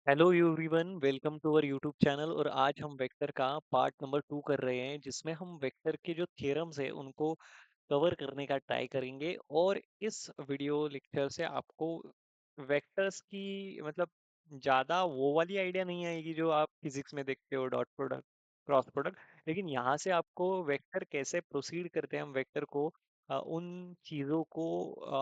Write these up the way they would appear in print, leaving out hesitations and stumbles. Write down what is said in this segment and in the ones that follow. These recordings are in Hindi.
Hello everyone, welcome to our YouTube channel. और आज हम वेक्टर का पार्ट नंबर 2 कर रहे हैं, जिसमें हम वेक्टर के जो थ्योरम्स है उनको कवर करने का ट्राई करेंगे। और इस वीडियो लेक्चर से आपको वेक्टर्स की ज़्यादा वो वाली आइडिया नहीं आएगी जो आप फिजिक्स में देखते हो, डॉट प्रोडक्ट, क्रॉस प्रोडक्ट। लेकिन यहाँ से आपको वेक्टर कैसे प्रोसीड करते हैं, हम वेक्टर को उन चीज़ों को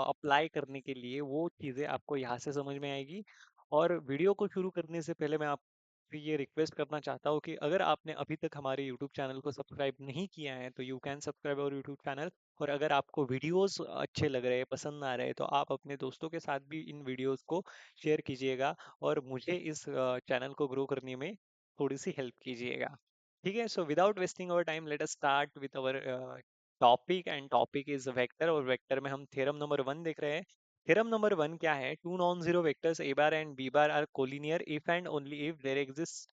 अप्लाई करने के लिए वो चीज़ें आपको यहाँ से समझ में आएगी। और वीडियो को शुरू करने से पहले मैं आपसे ये रिक्वेस्ट करना चाहता हूँ कि अगर आपने अभी तक हमारे यूट्यूब चैनल को सब्सक्राइब नहीं किया है तो you can subscribe our YouTube channel. और अगर आपको वीडियोस अच्छे लग रहे हैं, पसंद आ रहे हैं, तो आप अपने दोस्तों के साथ भी इन वीडियोस को शेयर कीजिएगा और मुझे इस चैनल को ग्रो करने में थोड़ी सी हेल्प कीजिएगा। ठीक है, so without wasting our time let us start with our topic. And topic is vector, और वेक्टर में हम थ्योरम नंबर 1 देख रहे हैं। थ्योरम नंबर 1 क्या है? Two non zero vectors a bar and b bar are collinear if and only if there exist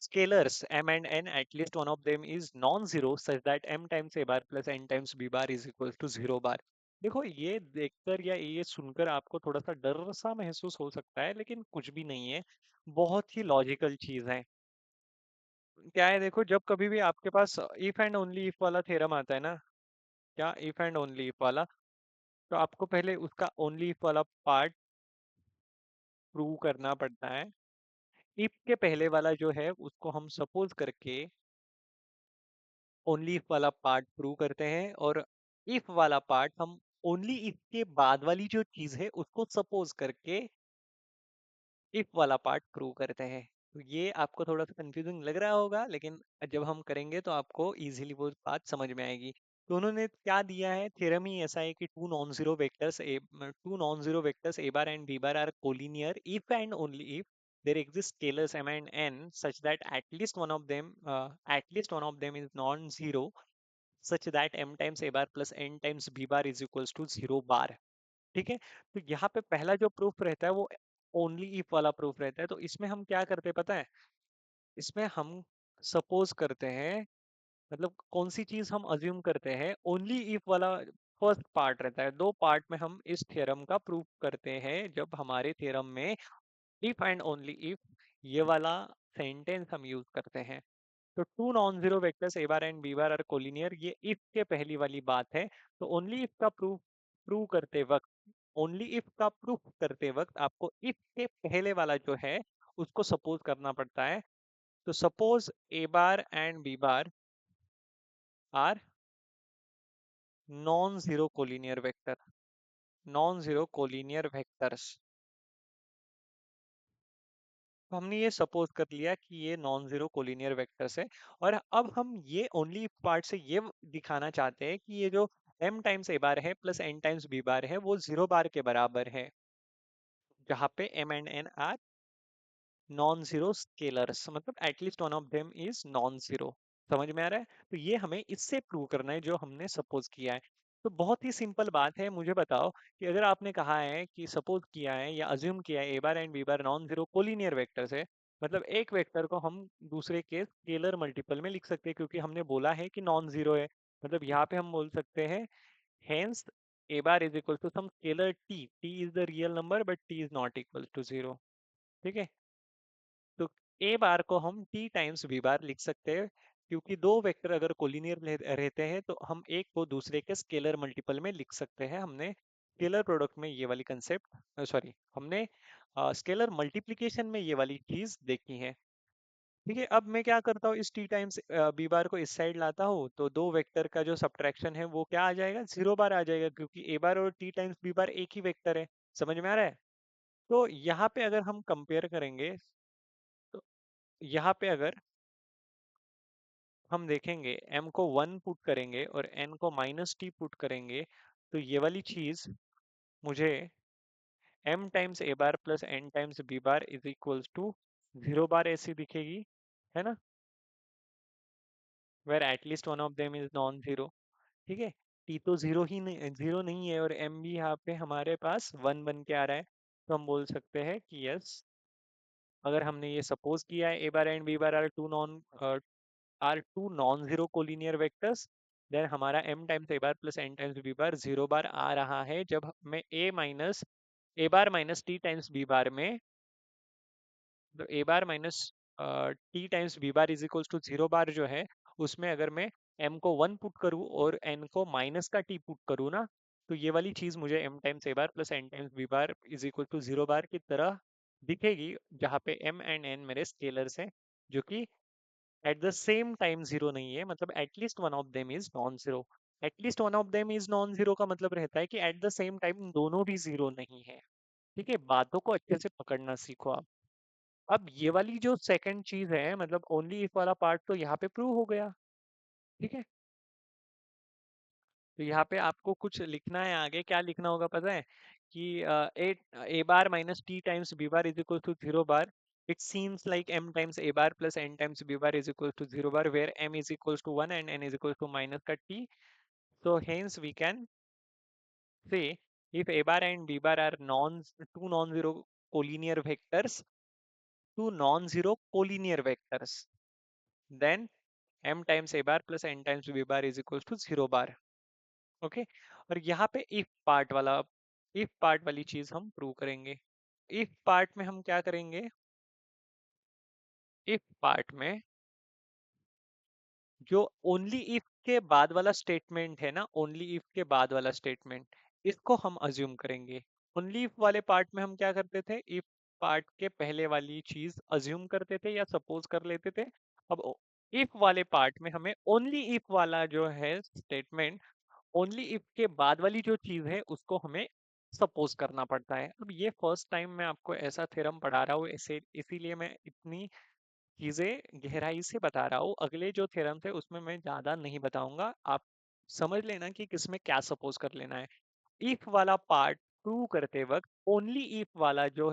scalars m and n, at least one of them is non-zero such that m times a bar plus n times b bar is equal to 0 bar। देखो, ये देखकर या ये सुनकर आपको थोड़ा सा डर सा महसूस हो सकता है, लेकिन कुछ भी नहीं है। बहुत ही लॉजिकल चीज है। क्या है, देखो, जब कभी भी आपके पास इफ एंड ओनली इफ वाला थ्योरम आता है ना, क्या इफ एंड ओनली इफ वाला, तो आपको पहले उसका ओनली इफ वाला पार्ट प्रूव करना पड़ता है। इफ के पहले वाला जो है उसको हम सपोज करके ओनली इफ वाला पार्ट प्रूव करते हैं, और इफ वाला पार्ट हम ओनली इफ के बाद वाली जो चीज है उसको सपोज करके इफ वाला पार्ट प्रूव करते हैं। तो ये आपको थोड़ा सा कंफ्यूजिंग लग रहा होगा, लेकिन जब हम करेंगे तो आपको इजीली वो बात समझ में आएगी। तो उन्होंने क्या दिया है, थ्योरम ही ऐसा है कि two non zero vectors A bar and B bar are collinear if and only if there exist scalars m and n such that at least one of them is non-zero such that m times a bar plus n times b bar is equals to 0 बार। ठीक है, तो यहाँ पे पहला जो प्रूफ रहता है वो ओनली इफ वाला प्रूफ रहता है। तो इसमें हम क्या करते हैं पता है? इसमें हम सपोज करते हैं, मतलब कौन सी चीज हम अज्यूम करते हैं, ओनली इफ वाला फर्स्ट पार्ट रहता है। दो पार्ट में हम इस थ्योरम का प्रूफ करते हैं, जब हमारे थ्योरम में इफ एंड ओनली इफ ये वाला सेंटेंस हम यूज करते हैं। तो two non zero vectors A bar and B bar are collinear, ये इफ के पहली वाली बात है। तो ओनली इफ का प्रूफ प्रूव करते वक्त ओनली इफ का प्रूफ करते वक्त आपको इफ के पहले वाला जो है उसको सपोज करना पड़ता है। तो suppose A bar and B bar are non zero collinear vector, non zero collinear vectors. तो हमने ये सपोज कर लिया कि ये नॉन जीरो कोलिनियर वेक्टर्स है। और अब हम ये ओनली पार्ट से ये दिखाना चाहते हैं कि ये जो m टाइम्स ए बार है प्लस n टाइम्स b बार है वो 0 बार के बराबर है, जहाँ पे m and n are non zero scalars, मतलब at least one of them is non zero. समझ में आ रहा है? तो ये हमें इससे प्रूव करना है जो हमने सपोज किया है। तो बहुत ही सिंपल बात है। मुझे बताओ कि अगर आपने कहा है कि सपोज किया है या अज्यूम किया है ए bar and B bar non zero collinear vectors है, मतलब एक वेक्टर को हम दूसरे के स्केलर मल्टीपल में लिख सकते हैं, क्योंकि हमने बोला है कि नॉन जीरो है। मतलब यहाँ पे हम बोल सकते हैं hence A bar is equal to some scalar T, T is the real number but T is not equal to zero. ठीक है, तो ए बार को हम टी टाइम्स बी बार लिख सकते हैं, क्योंकि दो वेक्टर अगर कोलिनियर रहते हैं तो हम एक को दूसरे के स्केलर मल्टीपल में लिख सकते हैं। हमने स्केलर प्रोडक्ट में ये वाली कंसेप्ट, सॉरी, हमने स्केलर मल्टीप्लिकेशन में ये वाली चीज देखी है। ठीक है, अब मैं क्या करता हूँ, इस टी टाइम्स बी बार को इस साइड लाता हूँ, तो दो वेक्टर का जो सब्ट्रैक्शन है वो क्या आ जाएगा, 0 बार आ जाएगा, क्योंकि ए बार और टी टाइम्स बी बार एक ही वेक्टर है। समझ में आ रहा है? तो यहाँ पे अगर हम कंपेयर करेंगे, तो यहाँ पे अगर हम देखेंगे m को 1 पुट करेंगे और n को माइनस टी पुट करेंगे, तो ये वाली चीज मुझे m times A bar plus n times B bar is equals to 0 bar ऐसी दिखेगी, है ना? Where at least one of them is non zero. ठीक है, t तो जीरो नहीं है, और m भी यहाँ पे हमारे पास 1 बन के आ रहा है। तो हम बोल सकते हैं कि यस, अगर हमने ये सपोज किया है ए bar and B bar are two non zero collinear vectors, then हमारा m टाइम्स ए bar plus n times B bar 0 bar आ रहा है, जब मैं A bar minus T times B bar में तो ए bar minus T times B bar is equals to 0 bar जो है, उसमें अगर मैं m को 1 पुट करूँ और n को माइनस का t पुट करूँ ना, तो ये वाली चीज मुझे m times A bar plus n times B bar is equal to 0 bar की तरह दिखेगी, जहाँ पे m एंड n मेरे स्केलर्स हैं, जो कि at the same time zero नहीं है, मतलब at least one of them is non zero. At least one of them is non zero का मतलब रहता है कि एट द सेम टाइम दोनों भी जीरो नहीं है। ठीक है, बातों को अच्छे से पकड़ना सीखो आप। अब ये वाली जो सेकंड चीज है, मतलब ओनली इफ वाला पार्ट तो यहाँ पे प्रूव हो गया। ठीक है, तो यहाँ पे आपको कुछ लिखना है, आगे क्या लिखना होगा पता है कि A bar minus T times B bar is equal to 0 bar, it seems like m times a bar plus n times b bar is equal to 0 bar, where m is equals to 1 and n is equals to minus का t. So hence we can say if a bar and b bar are two non-zero collinear vectors, two non-zero collinear vectors, then m times a bar plus n times b bar is equals to 0 bar. Okay, और यहाँ पे इफ पार्ट वाली चीज हम प्रूव करेंगे। इफ पार्ट में हम क्या करेंगे, इफ पार्ट में जो ओनली इफ के बाद वाला स्टेटमेंट है ना, ओनली इफ के बाद वाला स्टेटमेंट, इसको हम अज्यूम करेंगे। ओनली इफ वाले पार्ट में हम क्या करते थे, इफ पार्ट के पहले वाली चीज अज्यूम करते थे या सपोज कर लेते थे। अब इफ वाले पार्ट में हमें ओनली इफ वाला जो है स्टेटमेंट, ओनली इफ के बाद वाली जो चीज है उसको हमें सपोज करना पड़ता है। अब ये फर्स्ट टाइम मैं आपको ऐसा थ्योरम पढ़ा रहा हूँ, ऐसे इसीलिए मैं इतनी चीजें गहराई से बता रहा हूँ। अगले जो थ्योरम थे उसमें मैं ज्यादा नहीं बताऊंगा, आप समझ लेना कि किसमें क्या सपोज कर लेना है। इफ वाला पार्ट प्रूव करते वक्त ओनली इफ वाला जो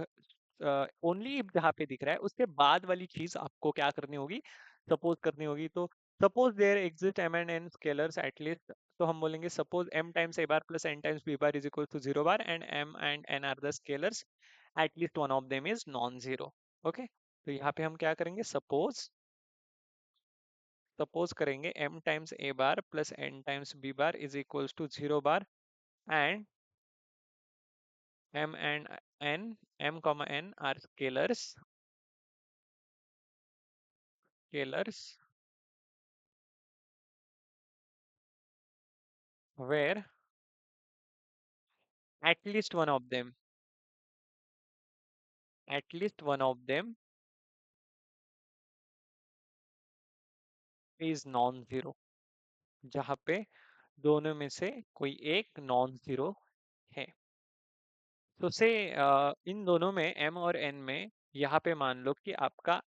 ओनली इफ जहाँ पे दिख रहा है उसके बाद वाली चीज आपको क्या करनी होगी, सपोज करनी होगी। तो suppose there exist M and N scalars at least, तो हम बोलेंगे suppose m times a bar plus n times b bar is equal to 0 bar and m and n are the scalars, at least one of them is non zero. Okay, तो यहाँ पे हम क्या करेंगे, सपोज करेंगे m times a bar plus n times b bar is equals to 0 bar and m and n, m comma n are scalars where at least one of them, at least one of them is non zero, जहाँ पे दोनों में से कोई एक नॉन जीरो है। तो से इन दोनों में m और n में यहाँ पे मान लो कि आपका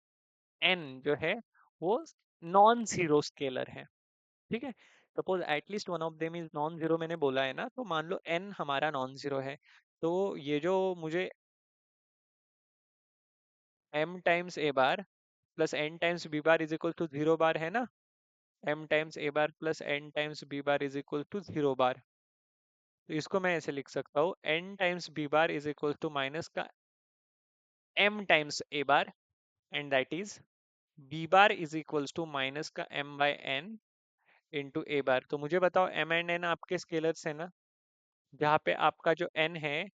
n जो है वो नॉन जीरो स्केलर है। ठीक है, suppose at least one of them is non zero मैंने बोला है ना, तो मान लो n हमारा नॉन जीरो है, तो ये जो मुझे m times a bar plus n times b bar is equal to 0 bar है ना, m times a bar plus n times b bar is equal to 0 bar. तो इसको मैं ऐसे लिख सकता हूँ, n times b bar is equal to minus का m times a bar and that is b bar is equals to minus का m by n into a bar. तो मुझे बताओ m एंड n आपके स्केलर्स है ना, जहाँ पे आपका जो n है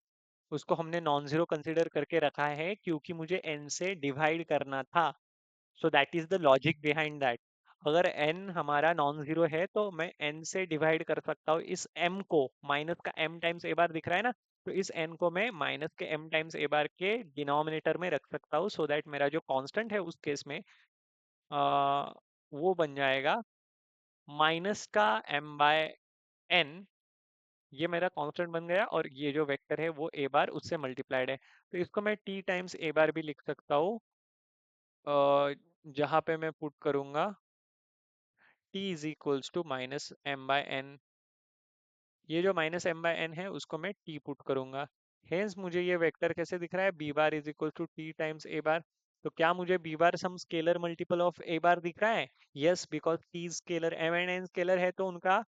उसको हमने नॉन जीरो कंसिडर करके रखा है क्योंकि मुझे n से डिवाइड करना था। So that is the logic behind that. अगर n हमारा नॉन जीरो है तो मैं n से डिवाइड कर सकता हूँ इस m को, माइनस का m टाइम्स a बार दिख रहा है ना, तो इस n को मैं माइनस के m टाइम्स a बार के डिनोमिनेटर में रख सकता हूँ, सो दैट मेरा जो कांस्टेंट है उस केस में वो बन जाएगा माइनस का m बाय n। ये मेरा कांस्टेंट बन गया और ये जो वेक्टर है वो a बार उससे मल्टीप्लाइड है, तो इसको मैं t टाइम्स a बार भी लिख सकता हूँ, जहाँ पे मैं पुट करूंगा t is equals to minus M by N. ये जो माइनस एम बाय एन है उसको मैं t पुट करूंगा। हेंस मुझे ये वेक्टर कैसे दिख रहा है, b bar is equal to t times a bar. तो क्या मुझे b bar some scalar multiple of a bar दिख रहा है? Yes, because t scalar m and n scalar है तो उनका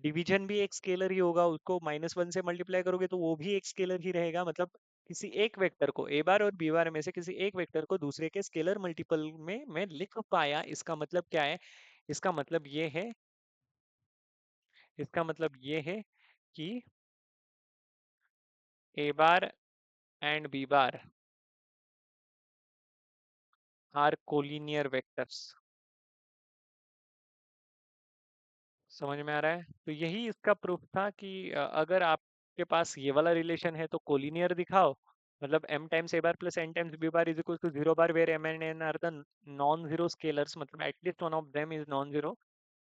डिवीजन भी एक स्केलर ही होगा, उसको माइनस वन से मल्टीप्लाई करोगे तो वो भी एक स्केलर ही रहेगा। मतलब किसी एक वेक्टर को a बार और b बार में से किसी एक वेक्टर को दूसरे के स्केलर मल्टीपल में मैं लिख पाया। इसका मतलब क्या है, इसका मतलब ये है, इसका मतलब ये है कि a bar and b bar are collinear vectors. समझ में आ रहा है? तो यही इसका प्रूफ था कि अगर आपके पास ये वाला रिलेशन है तो कोलिनियर दिखाओ, मतलब m times a bar plus n times b bar is equal to 0 bar where m and n are the non zero scalars, मतलब at least one of them is non zero.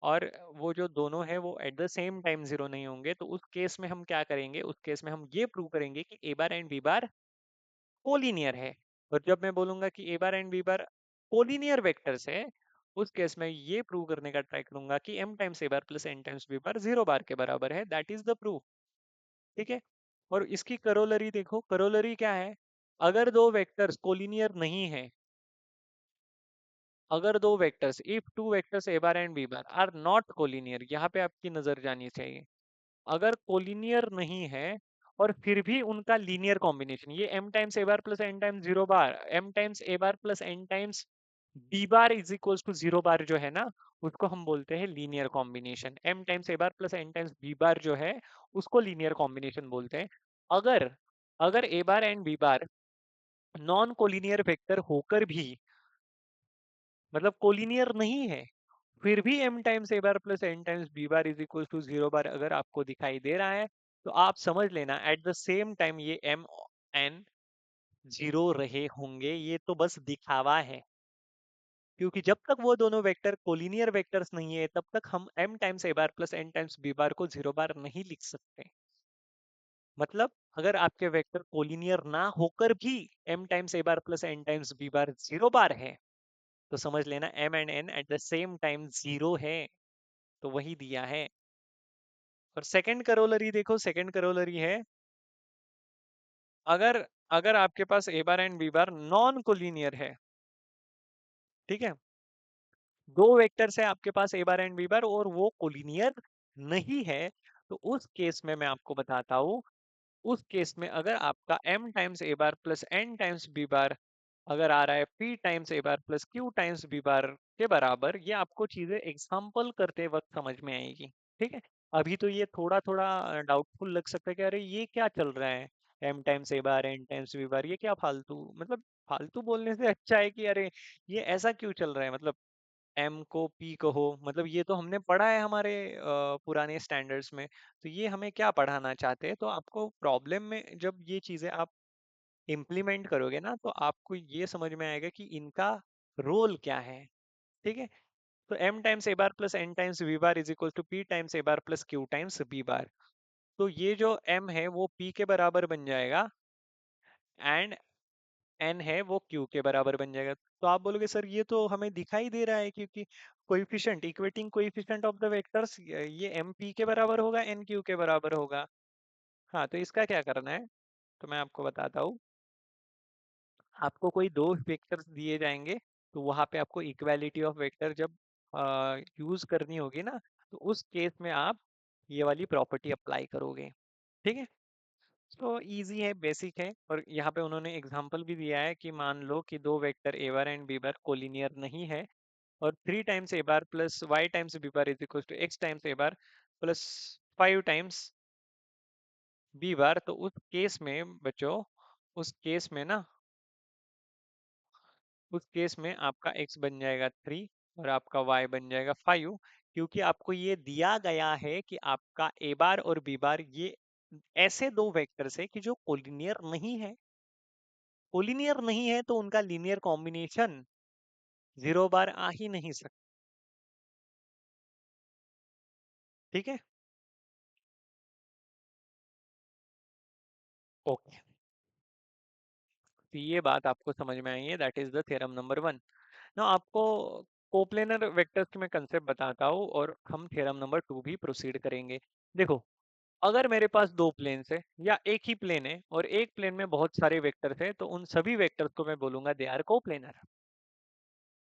और वो जो दोनों है वो at the same time zero नहीं होंगे, तो उस केस में हम क्या करेंगे, उस केस में हम ये प्रूव करेंगे कि a bar and b bar collinear है। और जब मैं बोलूंगा कि A bar and B bar collinear vectors है, उस केस में ये प्रूव करने का ट्राई करूंगा कि m टाइम्स ए bar plus n times B bar 0 bar के बराबर है, दैट इज द प्रूफ। ठीक है। और इसकी करोलरी देखो, करोलरी क्या है? अगर दो वेक्टर्स कोलिनियर नहीं है, अगर दो vectors, if two vectors A bar and B bar are not collinear, यहाँ पे आपकी नजर जानी चाहिए। अगर कोलिनियर नहीं है और फिर भी उनका लीनियर कॉम्बिनेशन, ये m times A bar plus n times 0 bar, m times A bar plus n times b bar is equals to 0 bar जो है ना, उसको हम बोलते हैं लीनियर कॉम्बिनेशन। m टाइम्स ए bar plus n times b bar जो है, उसको लीनियर कॉम्बिनेशन बोलते हैं। अगर अगर a bar and b bar non collinear vector होकर भी, मतलब कोलिनियर नहीं है, फिर भी m times A bar plus n times b bar is equal to 0 bar अगर आपको दिखाई दे रहा है, तो आप समझ लेना एट द सेम टाइम ये m n जीरो रहे होंगे, ये तो बस दिखावा है। क्योंकि जब तक वो दोनों वेक्टर कोलिनियर वेक्टर्स नहीं है, तब तक हम m टाइम्स ए bar plus n times b bar को 0 बार नहीं लिख सकते। मतलब अगर आपके वेक्टर कोलिनियर ना होकर भी m टाइम्स ए bar plus n times b bar 0 bar है, तो समझ लेना m and n at the same time 0 है। तो वही दिया है। और सेकंड करोलरी देखो, सेकंड करोलरी है, अगर अगर आपके पास A bar and B bar non collinear है, ठीक है, दो वेक्टर्स है आपके पास A bar and B bar और वो कोलिनियर नहीं है, तो उस केस में मैं आपको बताता हूँ, उस केस में अगर आपका m टाइम्स ए bar plus n times B bar अगर आ रहा है p टाइम्स ए bar plus q times B bar के बराबर, ये आपको चीजें एग्जाम्पल करते वक्त समझ में आएगी। ठीक है। अभी तो ये थोड़ा थोड़ा डाउटफुल लग सकता है कि अरे ये क्या चल रहा है, m टाइम्स ए बार n टाइम्स बी बार, ये क्या फालतू, मतलब फालतू बोलने से अच्छा है कि अरे ये ऐसा क्यों चल रहा है, मतलब एम को पी कहो, मतलब ये तो हमने पढ़ा है हमारे पुराने स्टैंडर्ड्स में, तो ये हमें क्या पढ़ाना चाहते हैं। तो आपको प्रॉब्लम में जब ये चीजें आप इम्प्लीमेंट करोगे ना, तो आपको ये समझ में आएगा कि इनका रोल क्या है। ठीक है। तो m times A bar plus n times V bar is equal to p times A bar plus q times b bar. तो ये जो m है वो p के बराबर बन जाएगा एंड n है वो q के बराबर बन जाएगा। तो आप बोलोगे सर ये तो हमें दिखाई दे रहा है, क्योंकि coefficient, equating coefficient of the vectors, ये m p के बराबर होगा, n q के बराबर होगा। हाँ, तो इसका क्या करना है, तो मैं आपको बताता हूँ। आपको कोई दो वेक्टर्स दिए जाएंगे, तो वहां पे आपको इक्वालिटी ऑफ वेक्टर जब यूज करनी होगी ना, तो उस केस में आप ये वाली प्रॉपर्टी अप्लाई करोगे। ठीक है। तो इजी है, बेसिक है। और यहाँ पे उन्होंने एग्जांपल भी दिया है कि मान लो कि दो vector A bar and B bar collinear नहीं है, और 3 times A bar plus Y times B bar is equal to x times A bar plus 5 times B bar, तो उस केस में बच्चों, उस केस में ना, उस केस में आपका x बन जाएगा 3 और आपका y बन जाएगा 5, क्योंकि आपको ये दिया गया है कि आपका a बार और b बार ये ऐसे दो वेक्टर्स है कि जो कोलिनियर नहीं है। कोलिनियर नहीं है तो उनका लीनियर कॉम्बिनेशन 0 बार आ ही नहीं सकता। ठीक है। ओके, तो ये बात आपको समझ में आई है, that is the theorem number 1। ना आपको कोप्लेनर वेक्टर्स की मैं कंसेप्ट बताता हूँ और हम थ्योरम नंबर 2 भी प्रोसीड करेंगे। देखो, अगर मेरे पास दो प्लेन्स है या एक ही प्लेन है और एक प्लेन में बहुत सारे वेक्टर्स है, तो उन सभी वेक्टर्स को मैं बोलूंगा दे आर कोप्लेनर।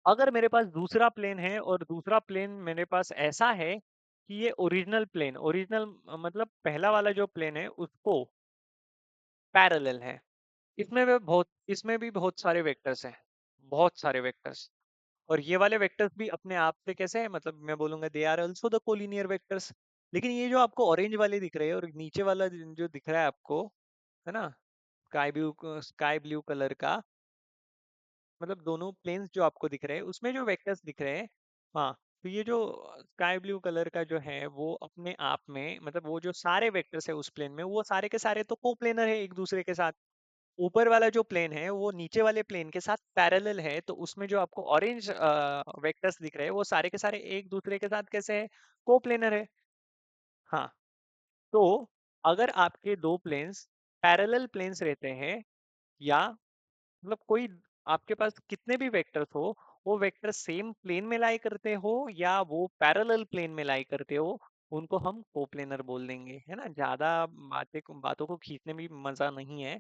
अगर मेरे पास दूसरा प्लेन है और दूसरा प्लेन मेरे पास ऐसा है कि ये ओरिजिनल प्लेन, ओरिजिनल मतलब पहला वाला जो प्लेन है उसको पैरेलल है, इसमें भी बहुत सारे वेक्टर्स हैं, बहुत सारे वेक्टर्स। और ये वाले वेक्टर्स भी अपने आप से कैसे है, मतलब मैं बोलूंगा they are also the collinear vectors. लेकिन ये जो आपको ऑरेंज वाले दिख रहे हैं और नीचे वाला जो दिख रहा है आपको, है ना, स्काई ब्लू कलर का, मतलब दोनों प्लेन्स जो आपको दिख रहे हैं उसमें जो वेक्टर्स दिख रहे हैं, हाँ, तो ये जो स्काई ब्लू कलर का जो है वो अपने आप में, मतलब वो जो सारे वेक्टर्स है उस प्लेन में, वो सारे के सारे तो कोप्लेनर है एक दूसरे के साथ। ऊपर वाला जो प्लेन है वो नीचे वाले प्लेन के साथ पैरेलल है, तो उसमें जो आपको ऑरेंज वेक्टर्स दिख रहे हैं वो सारे के सारे एक दूसरे के साथ कैसे है, कोप्लेनर है। हाँ, तो अगर आपके दो प्लेन्स पैरेलल प्लेन्स रहते हैं, या मतलब कोई आपके पास कितने भी वेक्टर्स हो, वो वेक्टर सेम प्लेन में लाई करते हो या वो पैरेलल प्लेन में लाई करते हो, उनको हम कोप्लेनर बोल देंगे, है ना। ज्यादा बातों को खींचने में भी मजा नहीं है।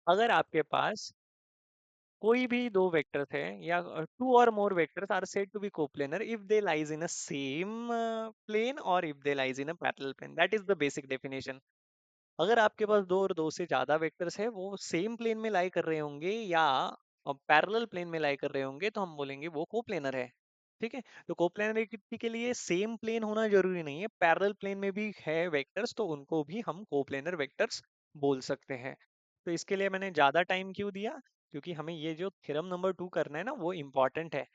अगर आपके पास कोई भी दो वेक्टर्स है या two or more vectors are said to be coplanar if they lies in a same plane or if they lies in a parallel plane, that is the basic definition. अगर आपके पास दो और दो से ज्यादा वेक्टर्स है, वो सेम प्लेन में लाई कर रहे होंगे या पैरेलल प्लेन में लाई कर रहे होंगे, तो हम बोलेंगे वो कोप्लेनर है। ठीक है, तो कोप्लेनरिटी के लिए सेम प्लेन होना जरूरी नहीं है, पैरेलल प्लेन में भी है वेक्टर्स तो उनको भी हम कोप्लेनर वेक्टर्स बोल सकते हैं। तो इसके लिए मैंने ज्यादा टाइम क्यों दिया, क्योंकि हमें ये जो थ्योरम नंबर 2 करना है ना वो इम्पोर्टेंट है।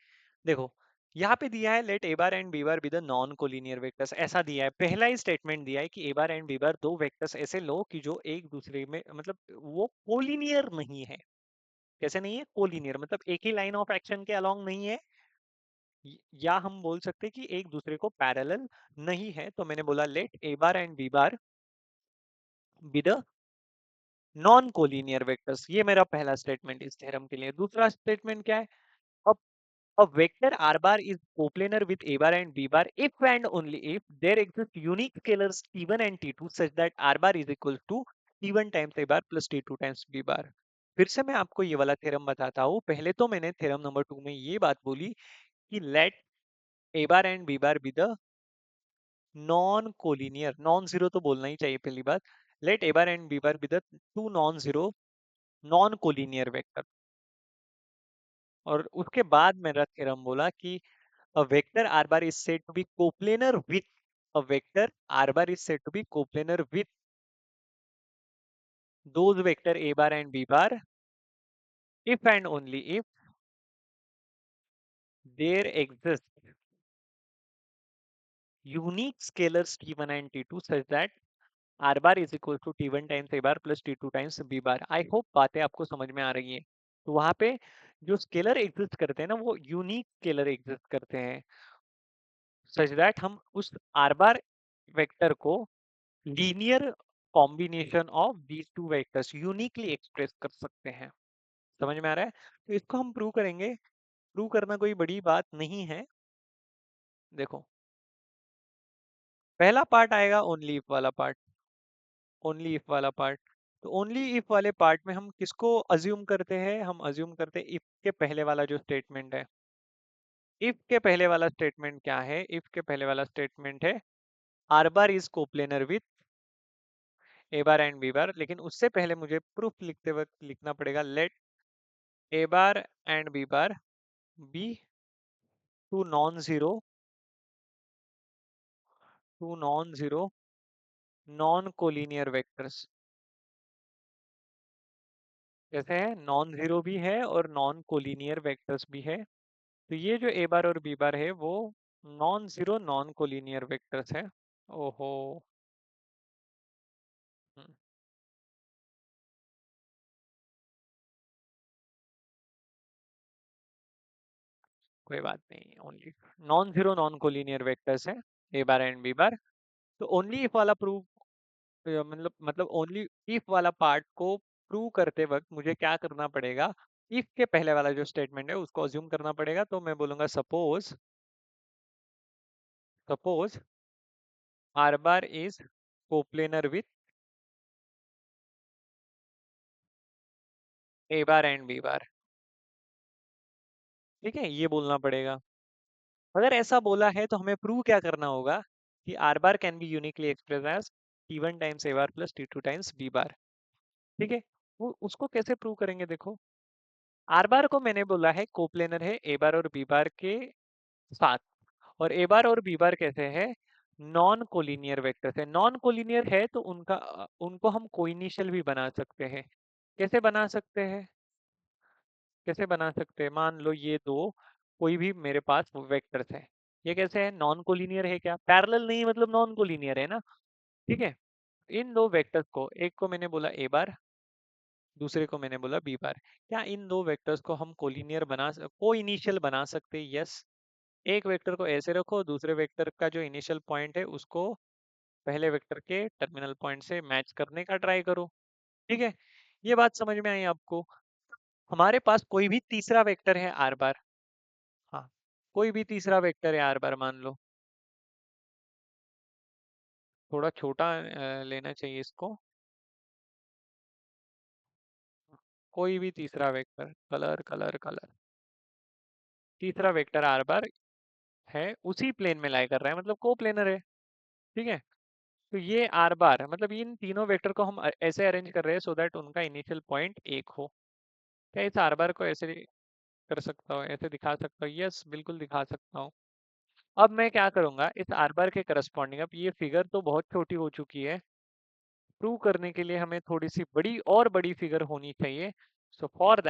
देखो, यहाँ पे दिया है let A bar and B bar be the non collinear vectors, ऐसा दिया है, पहला ही स्टेटमेंट दिया है कि A bar and B bar दो वेक्टर्स ऐसे लो कि जो एक दूसरे में, मतलब वो कोलिनियर नहीं है। कैसे नहीं है, कोलिनियर मतलब एक ही लाइन ऑफ एक्शन के अलोंग नहीं है, या हम बोल सकते हैं कि एक दूसरे को पैरेलल नहीं है। तो मैंने बोला let A bar and B bar be the non collinear vectors, ये मेरा पहला स्टेटमेंट इस थ्योरम के लिए। दूसरा स्टेटमेंट क्या है, a vector r bar is coplanar with a bar and b bar if and only if there exist unique scalars t1 and t2 such that r bar is equal to t1 times a bar plus t2 times b bar। फिर से मैं आपको ये वाला थ्योरम बताता हूँ। पहले तो मैंने थ्योरम नंबर 2 में ये बात बोली कि let a bar and b bar be the non collinear, non zero तो बोलना ही चाहिए पहली बात, let a bar and b bar be the two non zero non collinear vector. और उसके बाद मेरा थ्योरम बोला कि a vector r bar is said to be coplanar with a vector r bar is said to be coplanar with those vector a bar and b bar if and only if there exist unique scalars t1 and t2 such that r bar is equal to t1 times a bar plus t2 times b bar। I hope बातें आपको समझ में आ रही है। तो वहां पे जो स्केलर एग्जिस्ट करते हैं ना वो यूनिक स्केलर एग्जिस्ट करते हैं, सच दैट हम उस r bar वेक्टर को linear combination of these two vectors uniquely express कर सकते हैं। समझ में आ रहा है, तो इसको हम प्रूव करेंगे। प्रूव करना कोई बड़ी बात नहीं है। देखो, पहला पार्ट आएगा ओनली इफ वाला पार्ट, ओनली इफ वाला पार्ट। तो ओनली इफ वाले पार्ट में हम किसको अज्यूम करते हैं, हम अज्यूम करते हैं इफ के पहले वाला जो स्टेटमेंट है। इफ के पहले वाला स्टेटमेंट क्या है, इफ के पहले वाला स्टेटमेंट है R bar is coplanar with A bar and B bar, लेकिन उससे पहले मुझे प्रूफ लिखते वक्त लिखना पड़ेगा let A bar and B bar be two non zero, two non zero non collinear vectors. जैसे है नॉन जीरो भी है और नॉन कोलिनियर वेक्टर्स भी है, तो ये जो ए बार और बी बार है वो non zero non collinear vectors है। ओहो, हम्म, कोई बात नहीं, only non zero non collinear vectors है ए बार एंड बी बार। तो ओनली इफ वाला प्रूफ, मतलब ओनली इफ वाला पार्ट को प्रूव करते वक्त मुझे क्या करना पड़ेगा, इफ के पहले वाला जो स्टेटमेंट है उसको अज्यूम करना पड़ेगा। तो मैं बोलूंगा suppose, suppose R bar is coplanar with A bar and B bar. ठीक है, ये बोलना पड़ेगा। अगर ऐसा बोला है तो हमें प्रूव क्या करना होगा कि R bar can be uniquely express as T one times A bar plus T two times B bar. ठीक है, वो उसको कैसे प्रूव करेंगे, देखो आर बार को मैंने बोला है कोप्लेनर है ए बार और बी बार के साथ, और ए बार और बी बार कैसे है, नॉन कोलिनियर वेक्टर्स है। नॉन कोलिनियर है तो उनका उनको हम कोइनिशियल भी बना सकते हैं। कैसे बना सकते हैं, कैसे बना सकते हैं? मान लो ये दो कोई भी मेरे पास वेक्टर्स है, ये कैसे है? नॉन कोलिनियर है क्या? पैरेलल नहीं मतलब नॉन कोलिनियर है ना, ठीक है। इन दो वेक्टर्स को, एक को मैंने बोला ए बार, दूसरे को मैंने बोला बी बार, क्या इन दो वेक्टर्स को हम कोलिनियर को इनिशियल बना सकते हैं? यस। एक वेक्टर को ऐसे रखो, दूसरे वेक्टर का जो इनिशियल पॉइंट है उसको पहले वेक्टर के टर्मिनल पॉइंट से मैच करने का ट्राई करो, ठीक है। ये बात समझ में आई आपको? हमारे पास कोई भी तीसरा वेक्टर है आर बार, हाँ, कोई भी तीसरा वेक्टर है आर बार, मान लो थोड़ा छोटा लेना चाहिए इसको। कोई भी तीसरा वेक्टर, कलर कलर कलर, तीसरा वेक्टर आर बार है, उसी प्लेन में लाई कर रहा है, मतलब को प्लेनर है, ठीक है। तो ये आर बार मतलब इन तीनों वेक्टर को हम ऐसे अरेंज कर रहे हैं सो दैट उनका इनिशियल पॉइंट एक हो। क्या इस आर बार को ऐसे कर सकता हूँ, ऐसे दिखा सकता हूँ? यस, बिल्कुल दिखा सकता हूँ। अब मैं क्या करूंगा, इस आर बार के करस्पॉन्डिंग, अब ये फिगर तो बहुत छोटी हो चुकी है, प्रूव करने के लिए हमें थोड़ी सी बड़ी और बड़ी फिगर होनी चाहिए। सो फॉर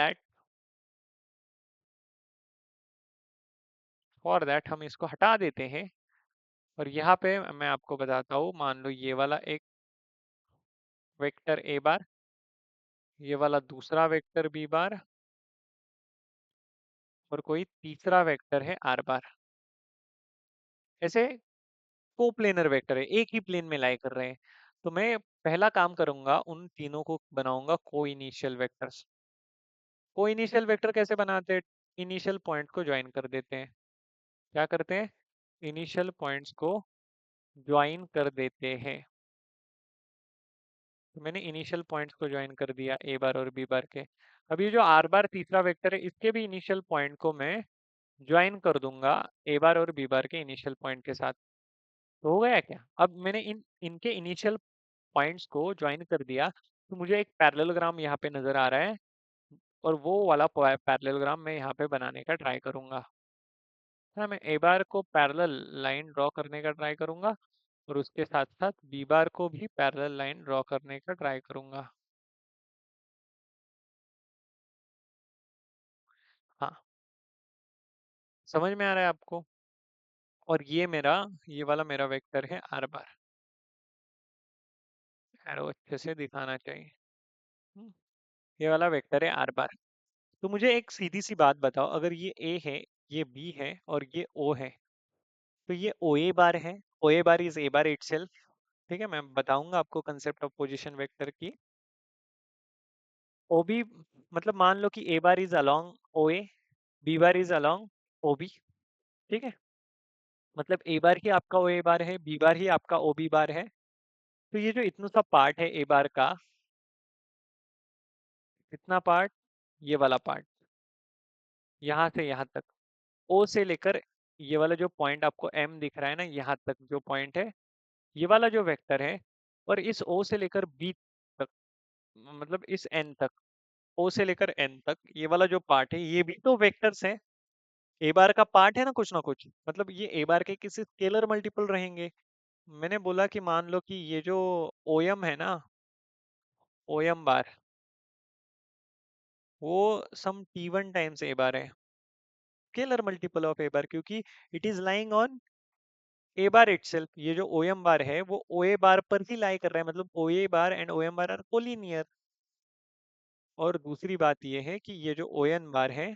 दैट हम इसको हटा देते हैं, और यहाँ पे मैं आपको बताता हूँ, मान लो ये वाला एक वेक्टर ए बार, ये वाला दूसरा वेक्टर बी बार, और कोई तीसरा वेक्टर है आर बार, ऐसे कोप्लेनर वेक्टर है, एक ही प्लेन में लाई कर रहे हैं। तो मैं पहला काम करूंगा, उन तीनों को बनाऊंगा को इनिशियल वेक्टर्स। को इनिशियल वेक्टर कैसे बनाते हैं? इनिशियल पॉइंट को ज्वाइन कर देते हैं। क्या करते हैं? इनिशियल पॉइंट्स को ज्वाइन कर देते हैं। तो मैंने इनिशियल पॉइंट्स को ज्वाइन कर दिया ए बार और बी बार के। अब ये जो आर बार तीसरा वेक्टर है, इसके भी इनिशियल पॉइंट को मैं ज्वाइन कर दूंगा ए बार और बी बार के इनिशियल पॉइंट के साथ। तो हो गया क्या? अब मैंने इनके इनिशियल पॉइंट्स को ज्वाइन कर दिया, तो मुझे एक पैरेललोग्राम यहाँ पे नजर आ रहा है, और वो वाला पैरेललोग्राम मैं यहाँ पे बनाने का ट्राई करूंगा। हाँ, मैं ए बार को पैरेलल लाइन ड्रॉ करने का ट्राई करूंगा, और उसके साथ साथ बी बार को भी पैरेलल लाइन ड्रॉ करने का ट्राई करूंगा। हाँ, समझ में आ रहा है आपको? और ये वाला मेरा वेक्टर है आर बार। एरो अच्छे से दिखाना चाहिए। हम्म, ये वाला वेक्टर है आर बार। तो मुझे एक सीधी सी बात बताओ, अगर ये ए है, ये बी है, और ये ओ है, तो ये ओ ए बार है। ओ A bar is a bar itself, ठीक है। मैं बताऊंगा आपको कंसेप्ट ऑफ पोजीशन वेक्टर की। ओ बी मतलब मान लो कि A bar is along O A, B bar is along O B, ठीक है। मतलब ए बार ही आपका ओ ए बार है, बी बार ही आपका ओ बी बार है। तो ये जो इतना सा पार्ट है ए बार का, इतना पार्ट, ये वाला पार्ट, यहाँ से यहाँ तक, ओ से लेकर ये वाला जो पॉइंट आपको एम दिख रहा है ना, यहाँ तक जो पॉइंट है, ये वाला जो वेक्टर है, और इस ओ से लेकर बी तक, मतलब इस एन तक, ओ से लेकर एन तक, ये वाला जो पार्ट है, ये भी तो वेक्टर्स है, ए बार का पार्ट है ना कुछ, मतलब ये ए बार के किसी स्केलर मल्टीपल रहेंगे। मैंने बोला कि मान लो कि ये जो ओएम है ना, ओएम बार, वो सम टी वन टाइम्स ए बार है, स्केलर मल्टीपल ऑफ ए बार, क्योंकि it is lying on A bar itself. ये जो ओ एम बार है वो ओ ए बार पर ही लाई कर रहा है, मतलब O A bar and O M bar are collinear. और दूसरी बात ये है कि ये जो ओ एन बार है,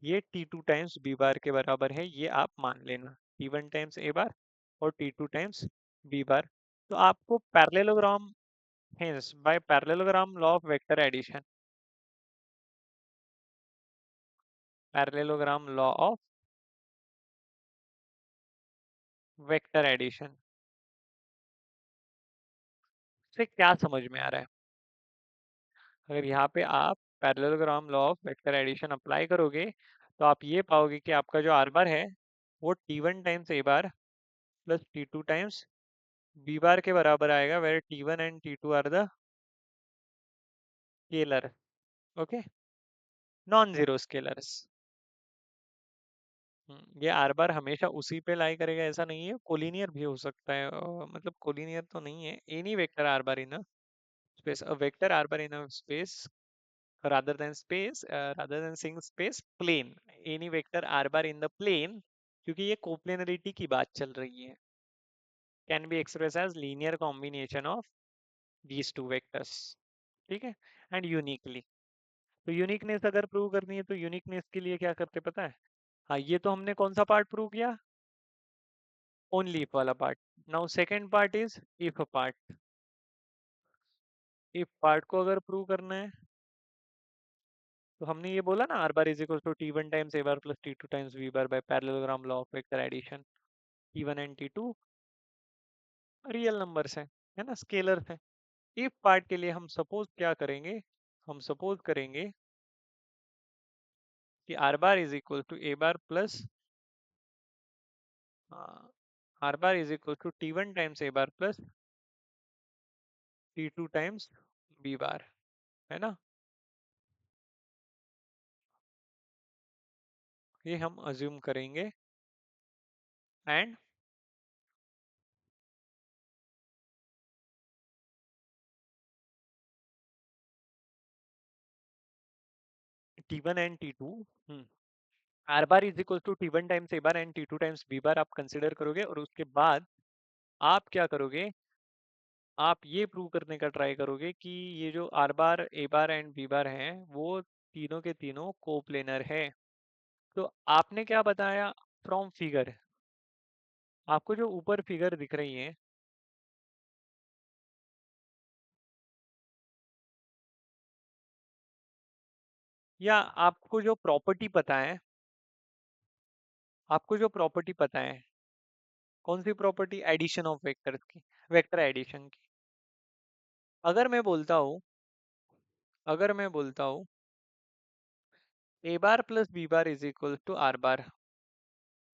ये T two times B bar के बराबर है, ये आप मान लेना, टी वन टाइम्स ए बार और T two times B bar. तो आपको parallelogram, hence by parallelogram law of vector addition, parallelogram law of vector addition से क्या समझ में आ रहा है? अगर यहाँ पे आप parallelogram law of vector addition apply करोगे, तो आप ये पाओगे कि आपका जो आर बार है वो टी वन टाइम्स ए bar plus T two times B bar के बराबर आएगा, where T one and T two are the scalar, okay, non zero scalars. ये आर बार हमेशा उसी पे लाई करेगा ऐसा नहीं है, कोलिनियर भी हो सकता है, मतलब कोलिनियर तो नहीं है, any vector are bar in a space, a vector are bar in a space rather than saying space, plane, any vector r bar in the plane, क्योंकि ये कोप्लेनरिटी की बात चल रही है, can be express as linear combination of these two vectors, ठीक है, एंड यूनिकली। तो यूनिकनेस अगर प्रूव करनी है तो यूनिकनेस के लिए क्या करते पता है? हाँ, ये तो हमने कौन सा पार्ट प्रूव किया? ओनली इफ वाला part. Now second part is if part. If part को अगर प्रूव करना है तो हमने ये बोला ना, R bar is equal to T one times A bar plus T two times B bar by parallelogram law of vector addition. T one and T two real numbers है ना, स्केलर्स है। इफ पार्ट के लिए हम सपोज क्या करेंगे, हम सपोज करेंगे कि R bar is equal to A bar plus R bar is equal to T one times A bar plus T two times B bar, है ना। ये हम अज्यूम करेंगे and T one and T two, R bar is equal to T one times A bar and T two times B bar आप कंसिडर करोगे, और उसके बाद आप क्या करोगे, आप ये प्रूव करने का ट्राई करोगे कि ये जो R bar A bar and B bar हैं वो तीनों के तीनों कोप्लेनर है। तो आपने क्या बताया फ्रॉम फिगर, आपको जो ऊपर फिगर दिख रही है, या आपको जो प्रॉपर्टी पता है, आपको जो प्रॉपर्टी पता है, कौन सी प्रॉपर्टी? एडिशन ऑफ वेक्टर्स की, वेक्टर एडिशन की। अगर मैं बोलता हूँ, अगर मैं बोलता हूँ A bar plus B bar is equal to R bar,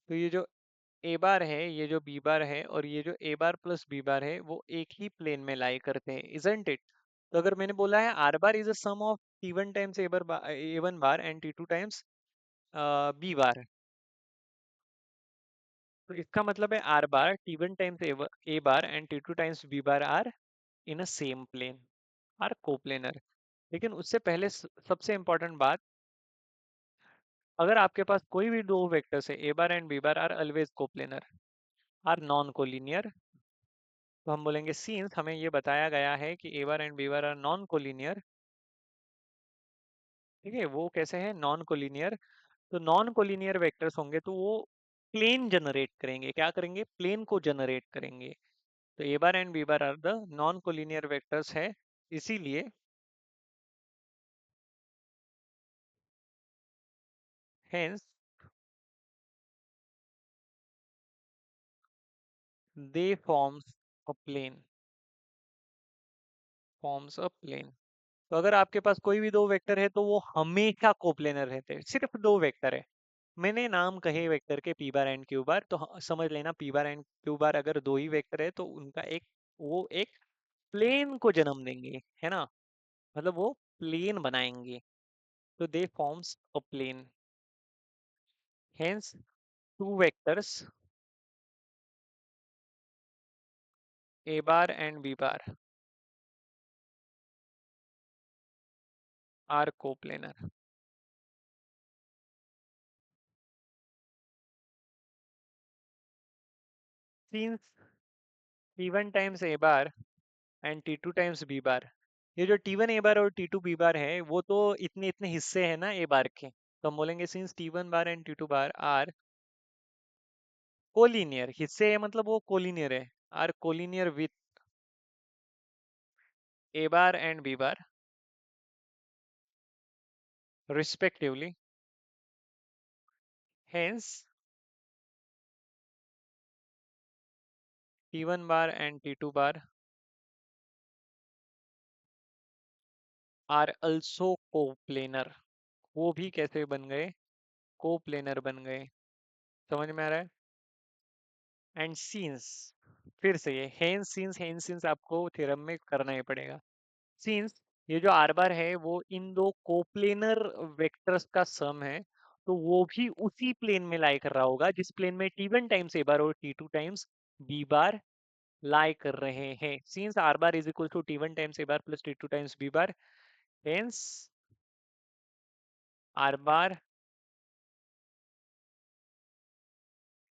तो ये जो ए बार है, ये जो बी बार है, और ये जो ए बार प्लस बी बार है वो एक ही प्लेन में लाई करते हैं, इजंट इट? तो अगर मैंने बोला है R bar is a sum of T one times A one bar and T two times B bar, तो इसका मतलब है R bar T one times A bar and T two times B bar are in a same plane, are coplanar. लेकिन उससे पहले सबसे इंपॉर्टेंट बात, अगर आपके पास कोई भी दो वेक्टर्स है ए bar and B bar are always coplanar, are non collinear, तो हम बोलेंगे सिंस हमें ये बताया गया है कि A bar and B bar are non collinear, ठीक है, वो कैसे है नॉन कोलिनियर? तो नॉन कोलिनियर वेक्टर्स होंगे तो वो प्लेन जनरेट करेंगे, क्या करेंगे? प्लेन को जनरेट करेंगे। तो ए bar and B bar are the non collinear vectors है, इसीलिए hence they forms a plane. तो अगर आपके पास कोई भी दो वेक्टर है तो वो हमेशा कोप्लेनर रहते हैं, सिर्फ दो वेक्टर है। मैंने नाम कहे वेक्टर के P bar and Q bar, तो समझ लेना P bar and Q bar अगर दो ही वेक्टर है तो उनका एक, वो एक प्लेन को जन्म देंगे, है ना, मतलब वो प्लेन बनाएंगे। तो they forms a plane, hence two vectors A bar and B bar are coplanar. Since T one times A bar and T two times B bar, ये जो टी वन ए बार और टी टू बी बार है वो तो इतने इतने हिस्से हैं ना ए बार के, तो हम बोलेंगे since T one bar and T two bar are collinear, हिस्से है मतलब वो कोलिनियर है, are collinear with A bar and B bar respectively, hence T one bar and T two bar are also coplanar. वो भी कैसे बन गए? कोप्लेनर बन गए, समझ में आ रहा है? एंड सिंस, फिर से ये हेंस सिंस आपको थ्योरम में करना ही पड़ेगा। सिंस ये जो आर बार है वो इन दो कोप्लेनर वेक्टर्स का सम है, तो वो भी उसी प्लेन में लाई कर रहा होगा जिस प्लेन में टी वन टाइम्स ए बार और T two times B bar lie कर रहे हैं। Since R bar is equal to T one times A bar plus T two times B bar, hence R bar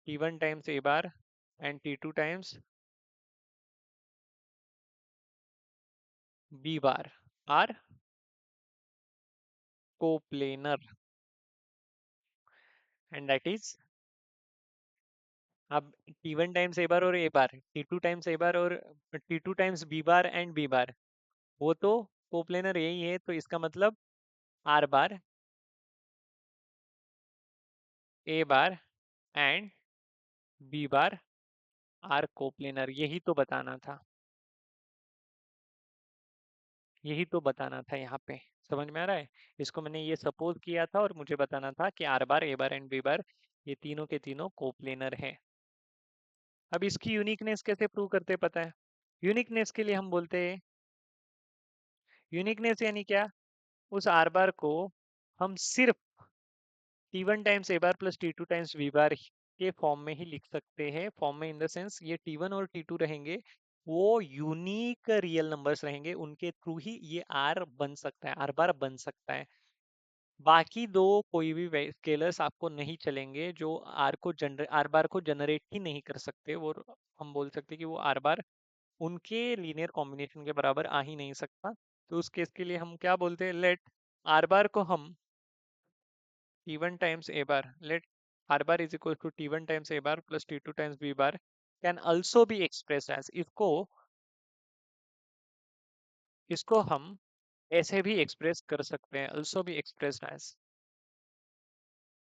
T1 times A bar and T2 times B bar are coplanar, and that is, अब T1 times A bar और A bar, T2 times A bar और T2 times B bar and B bar, वो तो कोप्लेनर यही है, तो इसका मतलब R bar A bar and B bar are coplanar, यही तो बताना था, यही तो बताना था यहाँ पे। समझ में आ रहा है? इसको मैंने ये सपोज किया था और मुझे बताना था कि R bar, A bar and B bar ये तीनों के तीनों कोप्लेनर है। अब इसकी यूनिकनेस कैसे प्रूव करते हैं पता है? यूनिकनेस के लिए हम बोलते हैं, यूनिकनेस यानी क्या, उस आर बार को हम सिर्फ T1 टाइम्स ए bar plus T2 times B bar के फॉर्म में ही लिख सकते हैं। फॉर्म में इन द सेंस ये T1 और T2 रहेंगे, वो यूनिक रियल नंबर्स रहेंगे, उनके थ्रू ही ये आर बन सकता है, आर बार बन सकता है। बाकी दो कोई भी स्केलर्स आपको नहीं चलेंगे जो आर बार को जनरेट ही नहीं कर सकते, वो हम बोल सकते कि वो आर बार उनके लीनियर कॉम्बिनेशन के बराबर आ ही नहीं सकता। तो उस केस के लिए हम क्या बोलते हैं, लेट आर बार को हम T1 times A bar, let R bar is equal to T1 times A bar plus T2 times B bar can also be expressed as, इसको हम ऐसे भी एक्सप्रेस कर सकते हैं, also be expressed as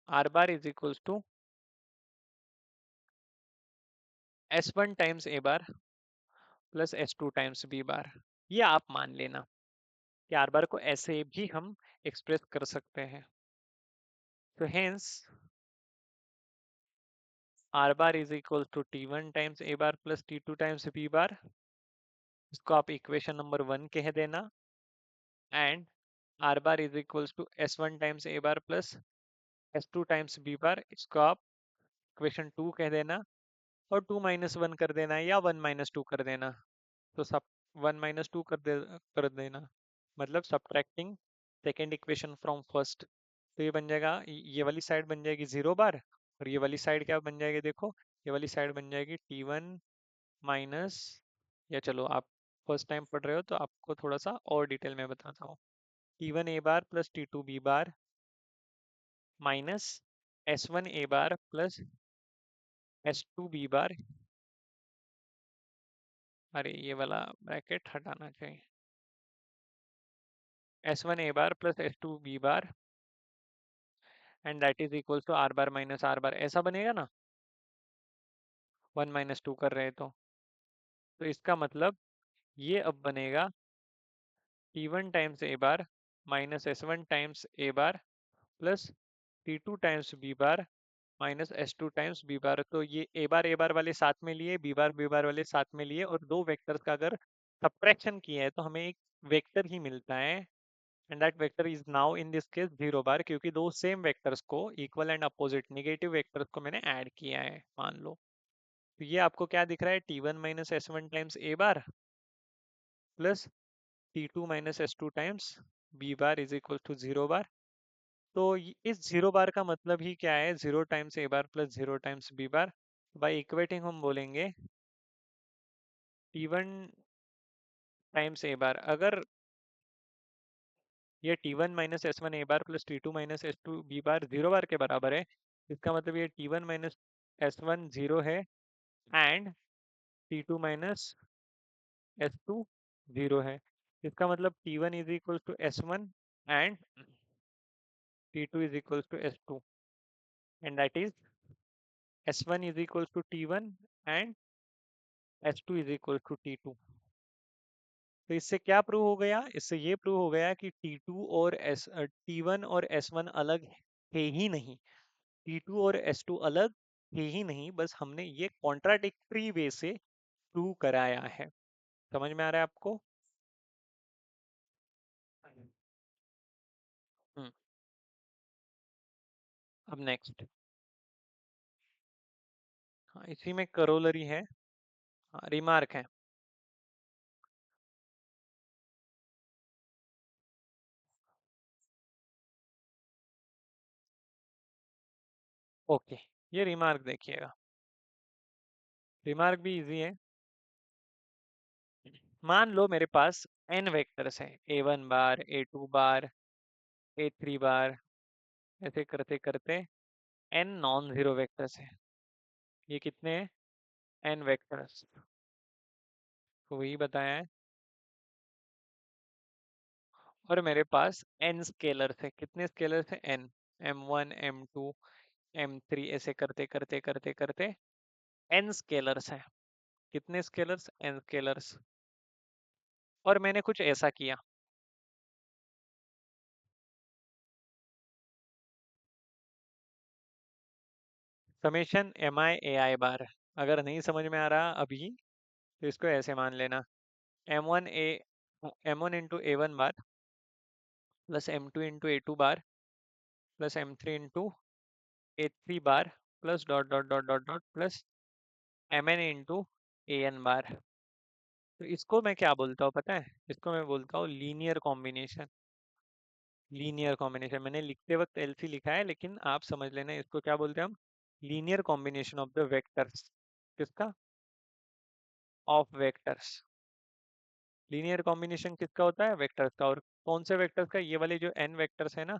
R bar is equals to S1 times A bar plus S2 times B bar। ये आप मान लेना कि R bar को ऐसे भी हम एक्सप्रेस कर सकते हैं। तो hence R bar is equals to T1 times A bar plus T2 times B bar, इसको आप इक्वेशन नंबर 1 कह देना, and R bar is equals to S1 times A bar plus S2 times B bar, इसको आप इक्वेशन 2 कह देना, और 2 माइनस 1 कर देना या 1 माइनस 2 कर देना, तो सब 1 माइनस 2 कर देना, मतलब subtracting second equation from first. तो ये बन जाएगा, ये वाली साइड बन जाएगी 0 बार, और ये वाली साइड क्या बन जाएगी, देखो ये वाली साइड बन जाएगी T1 माइनस, या चलो आप फर्स्ट टाइम पढ़ रहे हो तो आपको थोड़ा सा और डिटेल में बताता हूँ, T1 A bar plus T2 B bar minus S1 A bar plus S2 B bar, अरे ये वाला ब्रैकेट हटाना चाहिए, S1 A bar plus S2 B bar and that is equal to R bar minus R bar, ऐसा बनेगा ना, 1 माइनस 2 कर रहे तो इसका मतलब ये अब बनेगा T1 times A bar minus S1 times A bar plus T2 times B bar minus S2 times B bar. तो ये ए बार वाले साथ में लिए, बी बार वाले साथ में लिए, और दो वेक्टर्स का अगर सब्ट्रैक्शन किया है तो हमें एक वेक्टर ही मिलता है, and that vector is now in this case 0 बार, क्योंकि दो सेम वेक्टर्स को, equal and opposite negative vectors को मैंने ऐड किया है, मान लो। तो ये आपको क्या दिख रहा है, T1 minus S1 times A bar plus T2 minus S2 times B bar is equal to 0 bar. तो इस 0 बार का मतलब ही क्या है, 0 times A bar plus 0 times B bar, by equating हम बोलेंगे T1 टाइम्स A बार, अगर ये T1 minus S1 A bar plus T2 minus S2 B bar 0 bar के बराबर है, इसका मतलब ये T1 माइनस S1 0 है एंड T2 माइनस S2 0 है। इसका मतलब T1 is equal to S1 and T2 is equal to S2, and that is S1 is equal to T1 and S2 is equal to T2। तो इससे क्या प्रूव हो गया, इससे ये प्रूव हो गया कि T1 और S1 अलग है ही नहीं, T2 और S2 अलग है ही नहीं, बस हमने ये कॉन्ट्राडिक्टरी वे से प्रूव कराया है। समझ में आ रहा है आपको? हम्म। अब नेक्स्ट, हाँ इसी में करोलरी है, हाँ रिमार्क है। ओके, ये रिमार्क देखिएगा, रिमार्क भी इजी है। मान लो मेरे पास n वेक्टर्स हैं, a1 बार, a2 बार, a3 बार, ऐसे करते करते n नॉन जीरो वेक्टर्स हैं। ये कितने हैं? n वेक्टर्स, तो वही बताया है। और मेरे पास n स्केलर्स है, कितने स्केलर्स हैं? n, m1, m2, m3, ऐसे करते करते करते करते n स्केलर्स हैं। कितने स्केलर्स? n scalars. और मैंने कुछ ऐसा किया, समेशन mi ai बार। अगर नहीं समझ में आ रहा अभी तो इसको ऐसे मान लेना, m1 into a1 bar plus m2 into a2 bar plus m3 into a3 bar plus dot dot dot dot dot plus mn into an बार। तो इसको मैं क्या बोलता हूँ पता है? इसको मैं बोलता हूँ लीनियर कॉम्बिनेशन। लीनियर कॉम्बिनेशन मैंने लिखते वक्त एलसी लिखा है, लेकिन आप समझ लेना इसको क्या बोलते हैं हम? Linear combination of the vectors. किसका? Of vectors. लीनियर कॉम्बिनेशन किसका होता है? वेक्टर्स का। और कौन से वेक्टर्स का? ये वाले जो एन वेक्टर्स है ना,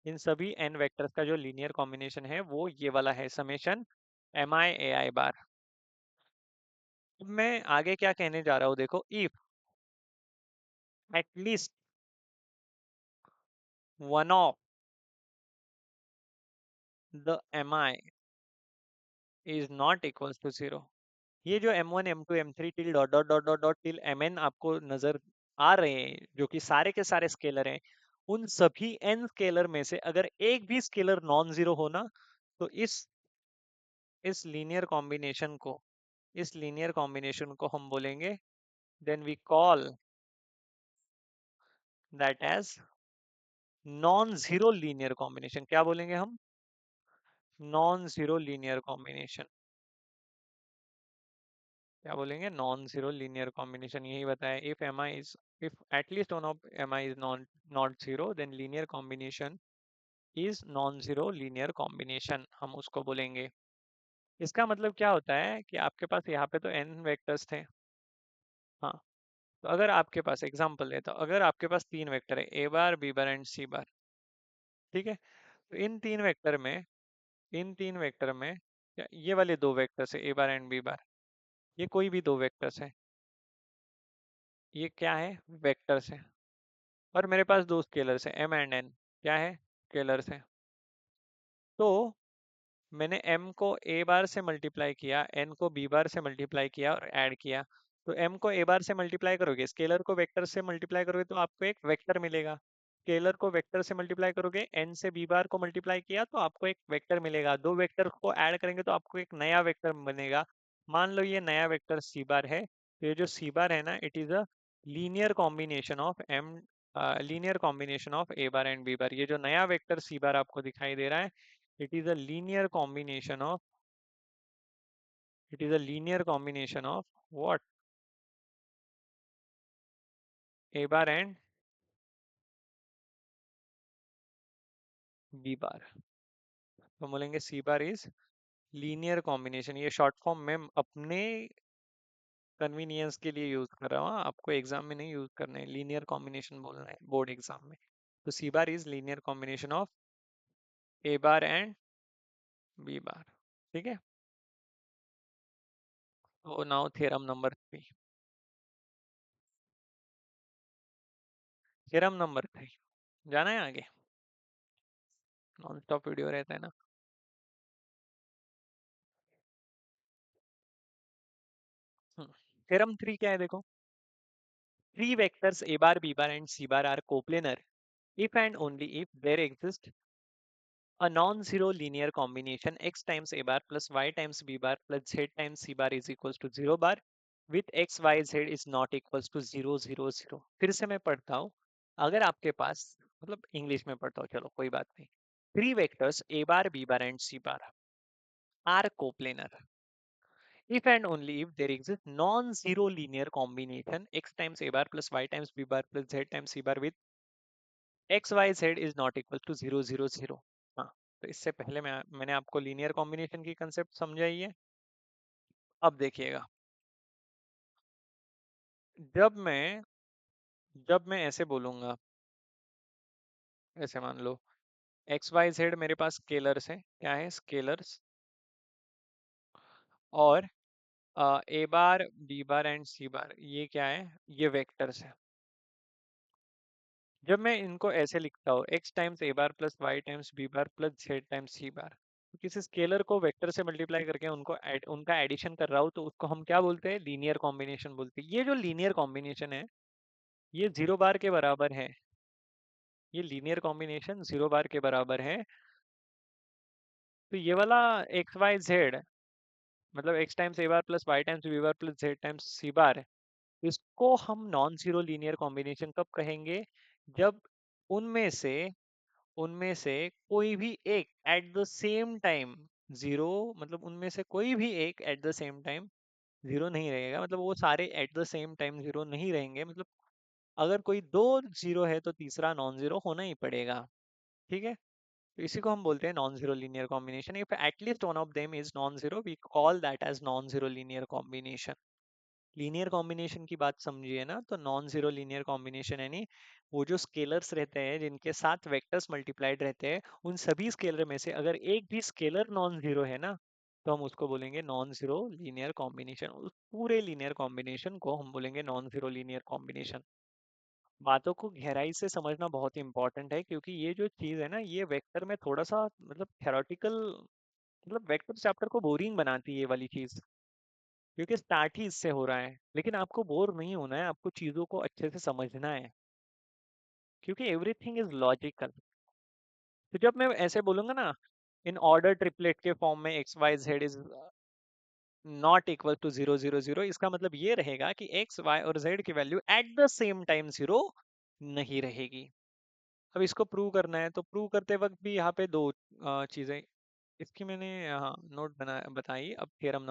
इन सभी एन वेक्टर्स का जो लीनियर कॉम्बिनेशन है वो ये वाला है, समेशन mi ai बार। अब मैं आगे क्या कहने जा रहा हूँ देखो, if at least one of the mi is not equals to zero. ये जो m1 m2 m3 till dot dot dot dot dot till mn आपको नजर आ रहे हैं, जो कि सारे के सारे स्केलर हैं, उन सभी n स्केलर में से अगर एक भी स्केलर नॉन जीरो हो ना, तो इस लीनियर कॉम्बिनेशन को, इस लीनियर कॉम्बिनेशन को हम बोलेंगे, then we call that as non zero linear combination. क्या बोलेंगे हम? Non zero linear combination. क्या बोलेंगे? Non zero linear combination. यही बताया, if mi is, if at least one of mi is not zero, then linear combination is non zero linear combination, हम उसको बोलेंगे। इसका मतलब क्या होता है कि आपके पास यहाँ पे तो n वेक्टर्स थे, हाँ, तो अगर आपके पास, एग्जांपल लेता हूँ, अगर आपके पास तीन वेक्टर है, a bar, b bar and c बार, ठीक है, तो इन तीन वेक्टर में ये वाले दो वेक्टर्स है, a बार एंड b बार, ये कोई भी दो वेक्टर्स है, ये क्या है? वेक्टर्स है। और मेरे पास दो स्केलर्स है, m एंड n, क्या है? स्केलर्स है। तो मैंने m को a बार से मल्टीप्लाई किया, n को b बार से मल्टीप्लाई किया और ऐड किया। तो m को a बार से मल्टीप्लाई करोगे, स्केलर को वेक्टर से मल्टीप्लाई करोगे तो आपको एक वेक्टर मिलेगा। स्केलर को वेक्टर से मल्टीप्लाई करोगे, n से b बार को मल्टीप्लाई किया तो आपको एक वेक्टर मिलेगा। दो वेक्टर को ऐड करेंगे तो आपको एक नया वेक्टर बनेगा। मान लो ये नया वेक्टर c बार है, तो ये जो c बार है ना, it is a linear combination of m, linear combination of a bar and b बार। ये जो नया वेक्टर c बार आपको दिखाई दे रहा है, it is a linear combination of, it is a linear combination of what? A bar and B bar. तो बोलेंगे C bar is linear combination. ये शॉर्ट फॉर्म में अपने कन्वीनियंस के लिए यूज कर रहा हूँ, आपको एग्जाम में नहीं यूज करना है, लीनियर कॉम्बिनेशन बोलना है बोर्ड एग्जाम में। तो C bar is linear combination of A bar and B बार, ठीक है। तो now theorem number 3, theorem number 3, जाना है आगे, नॉन स्टॉप वीडियो रहता है ना। थ्योरम 3 क्या है देखो, three vectors a bar, b bar and c bar are coplanar if and only if there exists a non-zero linear combination x times a bar plus y times b bar plus z times c bar is equals to 0 bar with x y z is not equals to 0 0 0। फिर से मैं पढ़ता हूँ, अगर आपके पास, मतलब इंग्लिश में पढ़ता हूँ, चलो कोई बात नहीं। Three vectors a bar, b bar and c bar are coplanar if and only if there exists non-zero linear combination x times a bar plus y times b bar plus z times c bar with X Y Z is not equal to zero zero zero. हाँ, तो इससे पहले मैंने आपको लीनियर कॉम्बिनेशन की कंसेप्ट समझाई है। अब देखिएगा, जब मैं जब मैं ऐसे बोलूंगा, ऐसे मान लो एक्स वाई जेड मेरे पास स्केलर्स है, क्या है, स्केलर्स, और ए bar B bar and c bar ये क्या है, ये वेक्टर्स है। जब मैं इनको ऐसे लिखता हूँ एक्स टाइम्स ए bar plus Y times B bar plus Z times सी बार, तो किसी स्केलर को वेक्टर से मल्टीप्लाई करके उनका एडिशन कर रहा हूँ, तो उसको हम क्या बोलते हैं, लीनियर कॉम्बिनेशन बोलते हैं। ये जो लीनियर कॉम्बिनेशन है ये जीरो बार के बराबर है, ये लीनियर कॉम्बिनेशन जीरो बार के बराबर है। तो ये वाला एक्स वाई जेड, मतलब एक्स टाइम्स ए bar plus Y times B bar plus Z times सी बार, इसको हम नॉन जीरो लीनियर कॉम्बिनेशन कब कहेंगे, जब उनमें से उनमें से कोई भी एक eight the same time zero, मतलब उनमें से कोई भी एक eight the same time zero नहीं रहेगा, मतलब वो सारे eight the same time zero नहीं रहेंगे, मतलब अगर कोई दो जीरो है तो तीसरा नॉन जीरो होना ही पड़ेगा। ठीक है, तो इसी को हम बोलते हैं non zero linear combination. If at least one of them is non zero we call that as non zero linear combination. Linear combination की बात समझिए ना, तो नॉन जीरो लीनियर कॉम्बिनेशन यानी वो जो स्केलर्स रहते हैं जिनके साथ वेक्टर्स मल्टीप्लाइड रहते हैं, उन सभी स्केलर में से अगर एक भी स्केलर नॉन जीरो है ना, तो हम उसको बोलेंगे नॉन जीरो लीनियर कॉम्बिनेशन। उस पूरे लीनियर कॉम्बिनेशन को हम बोलेंगे नॉन जीरो लीनियर कॉम्बिनेशन। बातों को गहराई से समझना बहुत इंपॉर्टेंट है, क्योंकि ये जो चीज है ना, ये वेक्टर में थोड़ा सा मतलब थेरोटिकल, मतलब वेक्टर चैप्टर को बोरिंग बनाती है ये वाली चीज, क्योंकि स्टार्ट ही इससे हो रहा है। लेकिन आपको बोर नहीं होना है, आपको चीजों को अच्छे से समझना है, क्योंकि एवरीथिंग इज लॉजिकल। तो जब मैं ऐसे बोलूंगा ना, इन ऑर्डर ट्रिपलेट के फॉर्म में X Y Z is not equal to zero zero zero, इसका मतलब ये रहेगा कि एक्स वाई और जेड की value at the same time zero नहीं रहेगी। अब इसको प्रूव करना है, तो प्रूव करते वक्त भी यहाँ पे दो चीजें इसकी मैंने यहाँ नोट बना बताई। अब थ्योरम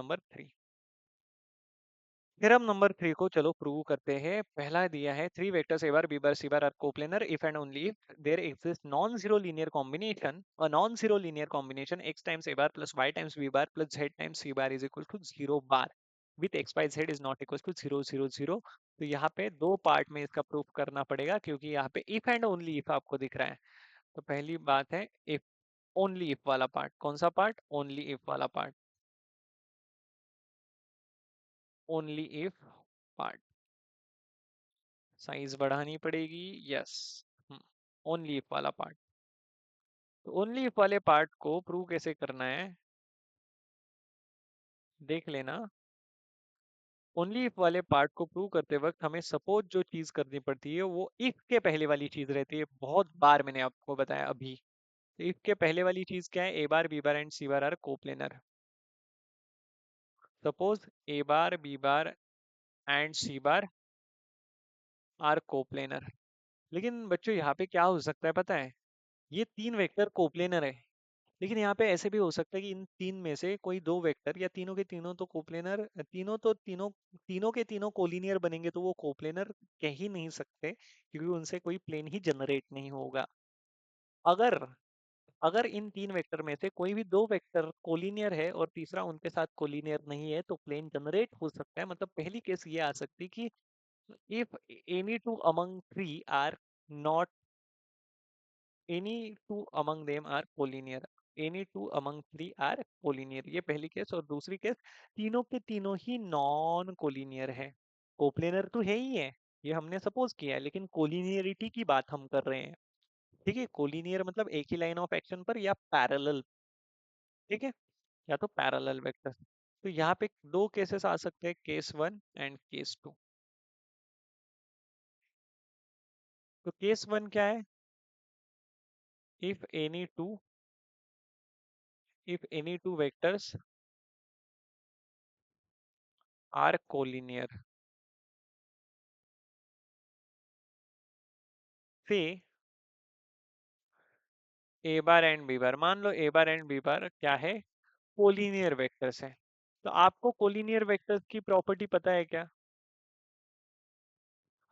नंबर 3 को चलो प्रूव करते हैं। पहला दिया है three vectors A bar B bar C bar are coplanar if and only if there exist non zero linear combination, और non zero linear combination x times A bar plus Y times B bar plus Z times C bar is equal to zero bar with x Y Z is not equal to zero zero zero. तो यहाँ पे दो पार्ट में इसका प्रूफ करना पड़ेगा, क्योंकि यहाँ पे इफ एंड ओनली इफ आपको दिख रहा है। तो पहली बात है इफ, ओनली इफ वाला पार्ट। कौन सा पार्ट, ओनली इफ वाला part, only if part. Size बढ़ानी पड़ेगी, यस। ओनली इफ वाला पार्ट, तो ओनली इफ वाले पार्ट को प्रूव कैसे करना है देख लेना। ओनली इफ वाले पार्ट को प्रूव करते वक्त हमें सपोज जो चीज करनी पड़ती है वो इफ के पहले वाली चीज रहती है। बहुत बार मैंने आपको बताया अभी, तो इफ के पहले वाली चीज क्या है, ए bar B bar and c bar are coplanar. Suppose A bar B bar and c bar are coplanar. लेकिन बच्चों यहाँ पे क्या हो सकता है पता है, ये तीन वेक्टर कोप्लेनर है, लेकिन यहाँ पे ऐसे भी हो सकता है कि इन तीन में से कोई दो वेक्टर या तीनों के तीनों तो कोप्लेनर, तीनों तीनों के तीनों कोलिनियर बनेंगे, तो वो कोप्लेनर कह ही नहीं सकते, क्योंकि उनसे कोई प्लेन ही जनरेट नहीं होगा। अगर अगर इन तीन वेक्टर में से कोई भी दो वेक्टर कोलिनियर है और तीसरा उनके साथ कोलिनियर नहीं है, तो प्लेन जनरेट हो सकता है। मतलब पहली केस ये आ सकती कि if any two among three are not, any two among them are collinear, any two among three are collinear, ये पहली केस। और दूसरी केस, तीनों के तीनों ही नॉन कोलिनियर है। कोप्लेनर तो है ही है, ये हमने सपोज किया है, लेकिन कोलिनियरिटी की बात हम कर रहे हैं। ठीक है, कोलिनियर मतलब एक ही लाइन ऑफ एक्शन पर या पैरेलल। ठीक है, या तो पैरेलल वेक्टर। तो यहाँ पे दो केसेस आ सकते हैं, case one and case two. तो केस वन क्या है, if any two, if any two vectors are collinear, say A bar and B bar, मान लो ए बार एंड बी बार क्या है, कोलिनियर वेक्टर्स है। तो आपको कोलिनियर वेक्टर्स की प्रॉपर्टी पता है क्या,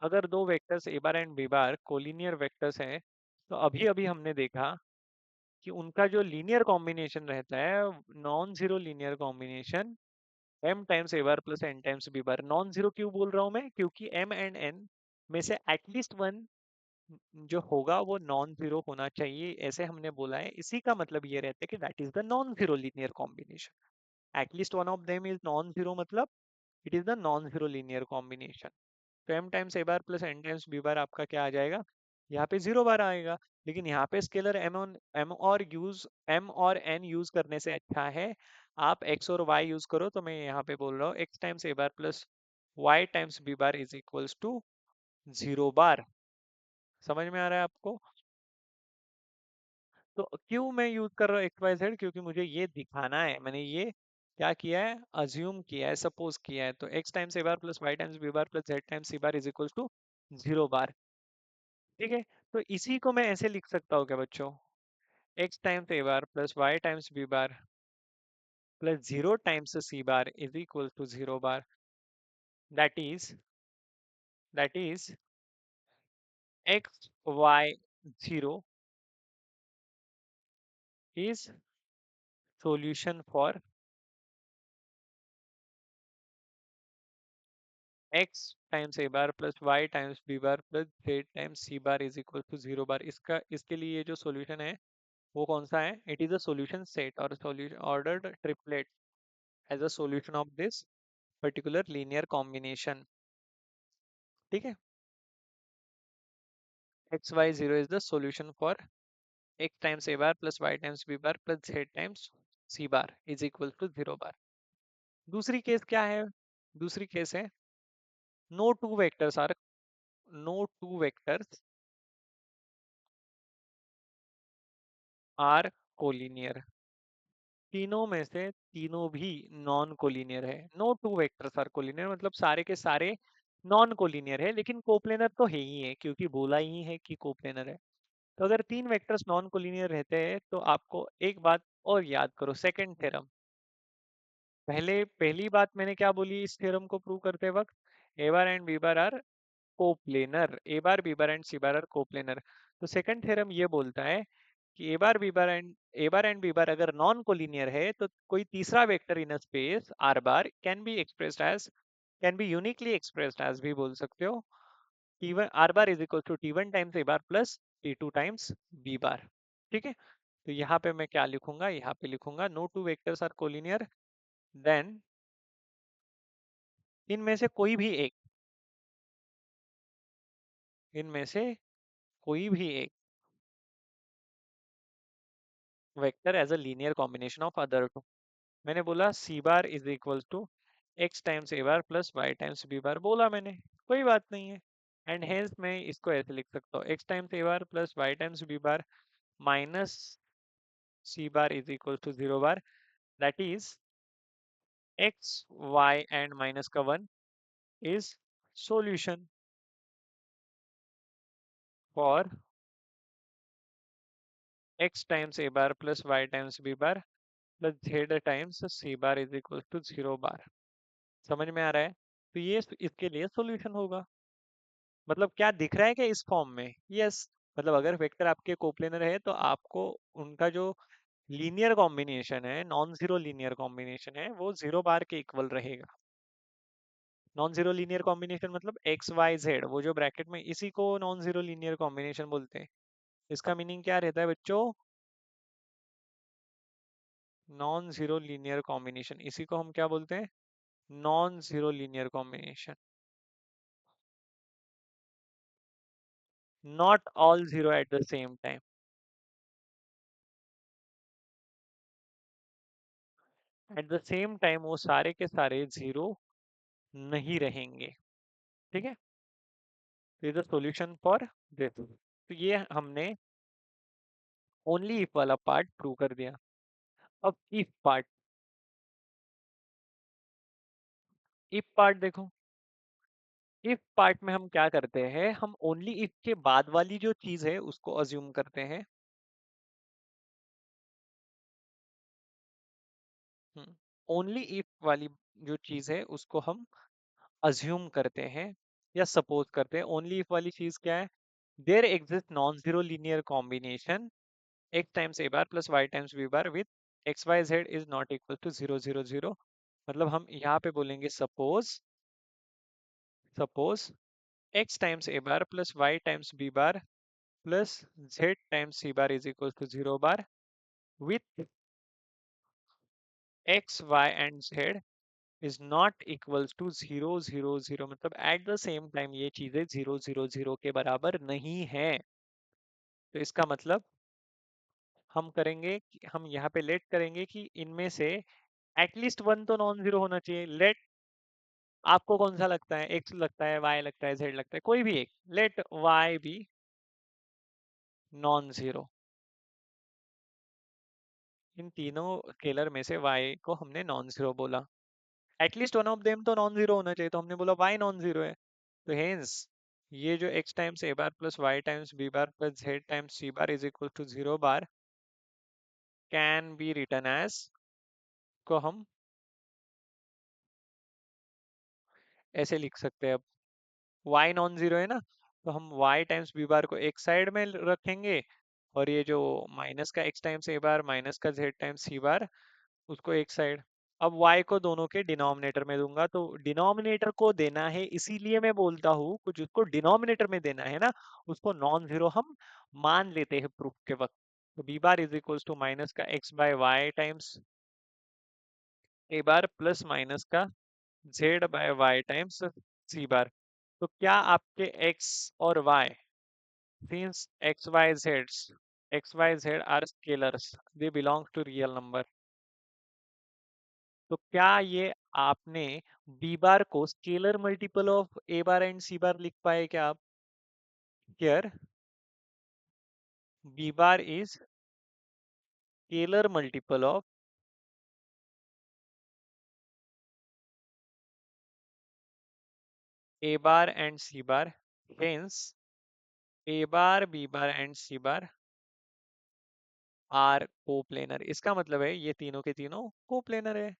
अगर दो vectors A bar and B bar collinear vectors हैं, तो अभी अभी हमने देखा कि उनका जो लीनियर कॉम्बिनेशन रहता है, non zero linear combination m times ए bar plus n times b bar. Non zero क्यों बोल रहा हूं मैं? क्योंकि m एंड n में से एटलीस्ट वन जो होगा वो नॉन जीरो होना चाहिए, ऐसे हमने बोला है। इसी का मतलब ये रहता है कि that is the non zero linear combination. At least one of them is non zero, मतलब it is the non zero linear combination. तो m टाइम्स ए bar plus n times b bar आपका क्या आ जाएगा? यहाँ पे जीरो बार आएगा। लेकिन यहाँ पे स्केलर m और n यूज करने से अच्छा है आप x और y यूज करो। तो मैं यहाँ पे बोल रहा हूँ x times A bar plus y times b bar is equals to zero bar. समझ में आ रहा है आपको? तो क्यों मैं यूज कर रहा हूँ एक्स वाई जेड? क्योंकि मुझे ये दिखाना है, मैंने ये क्या किया है, अज्यूम किया है, सपोज किया है। तो x times A bar plus Y times B bar plus Z times C bar is equal to zero bar. ठीक है, तो इसी को मैं ऐसे लिख सकता हूँ क्या बच्चों? X times A bar plus Y times B bar plus zero times C bar is equal to zero bar. That is that is x y zero is solution for x times A bar plus Y times B bar plus Z times C bar is equal to zero bar. इसका इसके लिए जो सॉल्यूशन है वो कौन सा है? It is a solution set और solution ordered triplet as a solution of this particular linear combination. ठीक है, x y zero is the solution for x times A bar plus Y times B bar plus Z times C bar is equal to zero bar. दूसरी केस क्या है? दूसरी केस है no two vectors are no two vectors are collinear. तीनों में से तीनों भी नॉन कोलिनियर है। No two vectors are collinear मतलब सारे के सारे नॉन कोलिनियर है, लेकिन कोप्लेनर तो है ही है, क्योंकि बोला ही है कि कोप्लेनर है। तो अगर तीन वेक्टर्स नॉन कोलिनियर रहते हैं तो आपको एक बात और याद करो, सेकंड थ्योरम। पहली बात मैंने क्या बोली इस थ्योरम को प्रूव करते वक्त? A bar and B bar are coplanar. A bar B bar and c bar are coplanar. तो सेकंड थ्योरम ये बोलता है कि A bar and B bar अगर नॉन कोलिनियर है तो कोई तीसरा vector in a space r bar can be uniquely expressed as भी बोल सकते हो t one r bar is equal to t one times A bar plus t two times B bar. ठीक है, तो यहाँ पे मैं क्या लिखूंगा? यहाँ पे लिखूंगा no two vectors are collinear, then इनमें से कोई भी एक इनमें से कोई भी एक vector as a linear combination of other two. मैंने बोला c bar is equal to x times A bar plus Y times B bar, बोला मैंने, कोई बात नहीं है। एंड हेंस मैं इसको ऐसे लिख सकता हूँ x times A bar plus Y times B bar minus c bar is equal to zero bar. That is x y and minus का one is solution for x times A bar plus Y times B bar plus Z times C bar is equal to zero bar. समझ में आ रहा है? तो ये इसके लिए सॉल्यूशन होगा। मतलब क्या दिख रहा है क्या इस फॉर्म में? यस। मतलब अगर वेक्टर आपके कोप्लेनर है तो आपको उनका जो लीनियर कॉम्बिनेशन है, नॉन जीरो लीनियर कॉम्बिनेशन है, वो जीरो बार के इक्वल रहेगा। नॉन जीरो लीनियर कॉम्बिनेशन मतलब एक्स वाई जेड, वो जो ब्रैकेट में, इसी को नॉन जीरो लीनियर कॉम्बिनेशन बोलते हैं। इसका मीनिंग क्या रहता है बच्चों? नॉन जीरो लीनियर कॉम्बिनेशन, इसी को हम क्या बोलते हैं? Non zero linear combination. Not all zero at the same time. Eight the same time वो सारे के सारे जीरो नहीं रहेंगे। ठीक है, is the solution for this. तो ये हमने ओनली इफ वाला पार्ट प्रूव कर दिया। अब इफ पार्ट देखो। इफ पार्ट में हम क्या करते हैं? हम ओनली इफ के बाद वाली जो चीज है उसको अज्यूम करते हैं। ओनली इफ वाली जो चीज है उसको हम अज्यूम करते हैं या सपोज करते हैं। ओनली इफ वाली चीज क्या है? There exist non zero linear combination x times A bar plus y times b bar with x Y Z is not equal to 0 0 0। मतलब हम यहाँ पे बोलेंगे suppose x times A bar plus y times b bar plus z times c bar is equal to 0 bar with x y and z is not equals to 0 0 0। मतलब एट द सेम टाइम ये चीजें 0 0 0 के बराबर नहीं है। तो इसका मतलब हम करेंगे हम यहाँ पे लेट करेंगे कि इनमें से एटलीस्ट वन तो नॉन जीरो होना चाहिए। लेट आपको कौन सा लगता है, एक्स लगता है, वाई लगता है, जेड लगता है, कोई भी एक, let y be non zero. इन तीनों स्केलर में से y को हमने नॉन जीरो बोला, एटलीस्ट वन ऑफ देम तो नॉन जीरो होना चाहिए, तो हमने बोला y नॉन जीरो है। तो हेंस ये जो x times a bar plus y times b bar plus z times c bar is equal to 0 bar can be written as, को हम ऐसे लिख सकते हैं। अब y नॉन जीरो है ना, तो हम y टाइम्स b बार को एक साइड में रखेंगे और ये जो माइनस का x times a bar minus का z टाइम्स c बार उसको एक साइड। अब y को दोनों के डिनोमिनेटर में दूंगा, तो डिनोमिनेटर को देना है, इसीलिए मैं बोलता हूँ कुछ उसको डिनोमिनेटर में देना है ना, उसको नॉन जीरो हम मान लेते हैं प्रूफ के वक्त। तो b bar is equals to minus का x by Y times a bar plus minus का z by Y times c bar. तो क्या आपके x और y, since x y z are scalars, they belong to real number, तो क्या ये आपने b बार को scalar multiple of a bar and c bar लिख पाए क्या आप? Here b bar is scalar multiple of a bar and c bar, hence a bar b bar and c bar are coplanar. इसका मतलब है ये तीनों के तीनों कोप्लेनर है,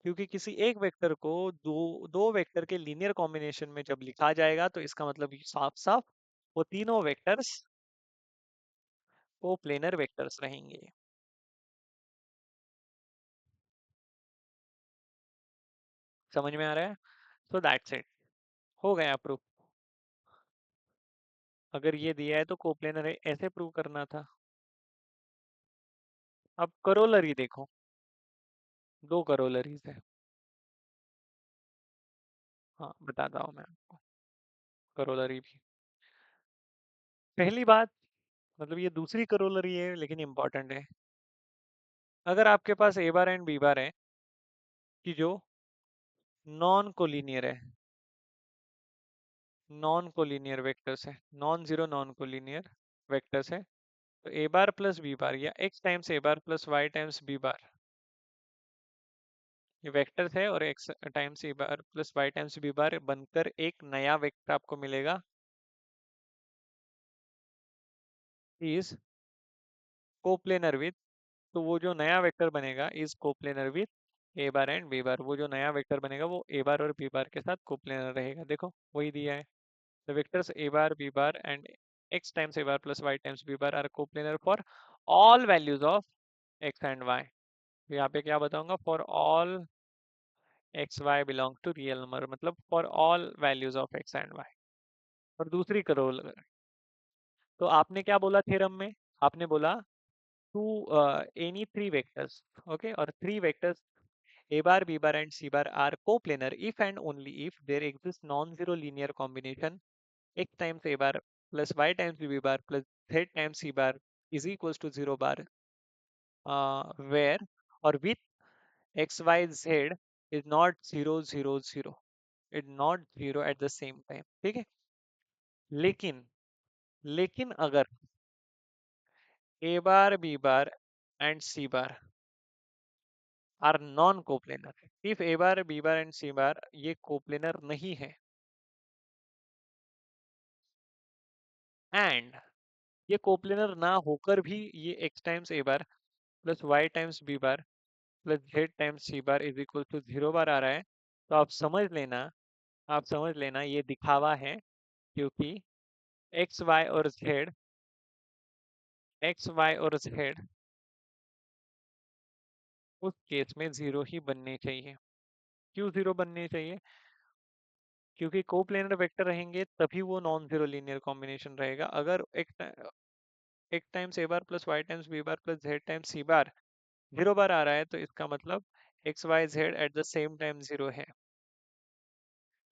क्योंकि किसी एक वेक्टर को दो दो वेक्टर के लीनियर कॉम्बिनेशन में जब लिखा जाएगा तो इसका मतलब साफ साफ वो तीनों वेक्टर्स कोप्लेनर वेक्टर्स रहेंगे। समझ में आ रहा है? सो दैट्स इट, हो गया प्रूफ। अगर ये दिया है तो कोप्लेनर है, ऐसे प्रूव करना था। अब करोलरी देखो, दो करोलरीज है। हाँ बताता हूँ मैं आपको करोलरी भी। पहली बात, मतलब ये दूसरी करोलरी है लेकिन इंपॉर्टेंट है। अगर आपके पास A bar and B bar है कि जो नॉन कोलिनियर है, नॉन कोलिनियर वेक्टर्स है, non zero non collinear vectors है, तो ए बार प्लस बी बार या एक्स टाइम्स ए bar plus Y times B bar ये वेक्टर्स है, और एक्स टाइम्स ए bar plus Y times B bar बनकर एक नया वेक्टर आपको मिलेगा, इज कोप्लेनर विथ। तो वो जो नया वेक्टर बनेगा is coplanar with A bar and B bar. वो जो नया वेक्टर बनेगा वो ए बार और बी बार के साथ कोप्लेनर रहेगा। देखो वही दिया है, the vectors A bar B bar and x times A bar plus y times B bar are coplanar for all values of x and y। तो यहाँ पे क्या बताऊंगा, for all x y belong to real number, मतलब for all values of x and y. और दूसरी करो, तो आपने क्या बोला थ्योरम में, आपने बोला to any three vectors, okay, और three vectors a bar b bar and c bar are coplanar if and only if there exists non-zero linear combination x times a bar plus y times b bar plus z times c bar is equals to 0 bar, where or with x y z is not 0 0 0, it not zero at the same time, ठीक है। लेकिन लेकिन अगर a bar b bar and c bar are non coplanar, if A bar B bar and c bar ये कोप्लेनर नहीं है, एंड ये कोप्लेनर ना होकर भी ये X times A bar plus Y times B bar plus Z times C bar is equal to 0 bar आ रहा है, तो आप समझ लेना, आप समझ लेना ये दिखावा है, क्योंकि एक्स वाई और जेड एक्स वाई और जेड उस केस में जीरो ही बनने चाहिए। क्यों जीरो बनने चाहिए? क्योंकि कोप्लेनर वेक्टर रहेंगे तभी वो नॉन जीरो लीनियर कॉम्बिनेशन रहेगा। अगर एक टाइम्स ए bar plus Y times B bar plus Z times सी बार जीरो बार आ रहा है, तो इसका मतलब x Y z at the same time zero है।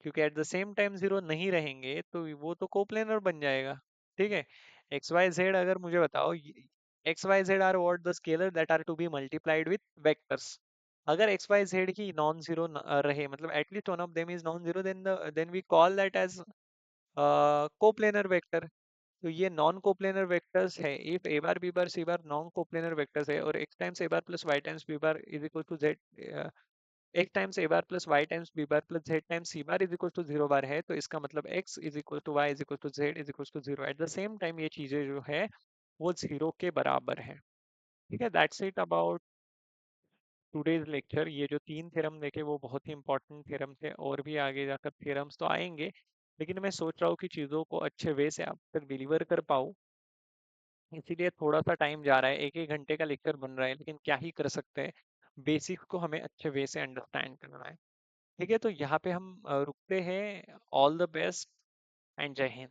क्योंकि at the same time zero नहीं रहेंगे तो वो तो कोप्लेनर बन जाएगा। ठीक है। एक्स वाई जेड अगर मुझे बताओ, X Y Z are what the scalar that are to be multiplied with vectors. अगर एक्स वाई जेड ही नॉन जीरो रहे, मतलब at least one of them is non zero, then we call that as coplanar vector. तो ये नॉन कोप्लेनर वेक्टर्स है। If A bar B bar C bar non coplanar vectors है और x times A bar plus Y times B bar is equal to z, एक times A bar plus Y times B bar plus Z times C bar is equal to zero bar है, तो इसका मतलब x is equal to y is equal to z is equal to zero at the same time. ये चीजें जो है वो जीरो के बराबर है। ठीक है, that's it about today's lecture. ये जो तीन थ्योरम देखे वो बहुत ही इंपॉर्टेंट थ्योरम थे, और भी आगे जाकर थ्योरम्स तो आएंगे, लेकिन मैं सोच रहा हूँ कि चीज़ों को अच्छे वे से आप तक डिलीवर कर पाऊँ, इसीलिए थोड़ा सा टाइम जा रहा है। एक एक घंटे का लेक्चर बन रहा है, लेकिन क्या ही कर सकते हैं, बेसिक्स को हमें अच्छे वे से अंडरस्टैंड करना है। ठीक है, तो यहाँ पे हम रुकते हैं। ऑल द बेस्ट एंड जय हिंद।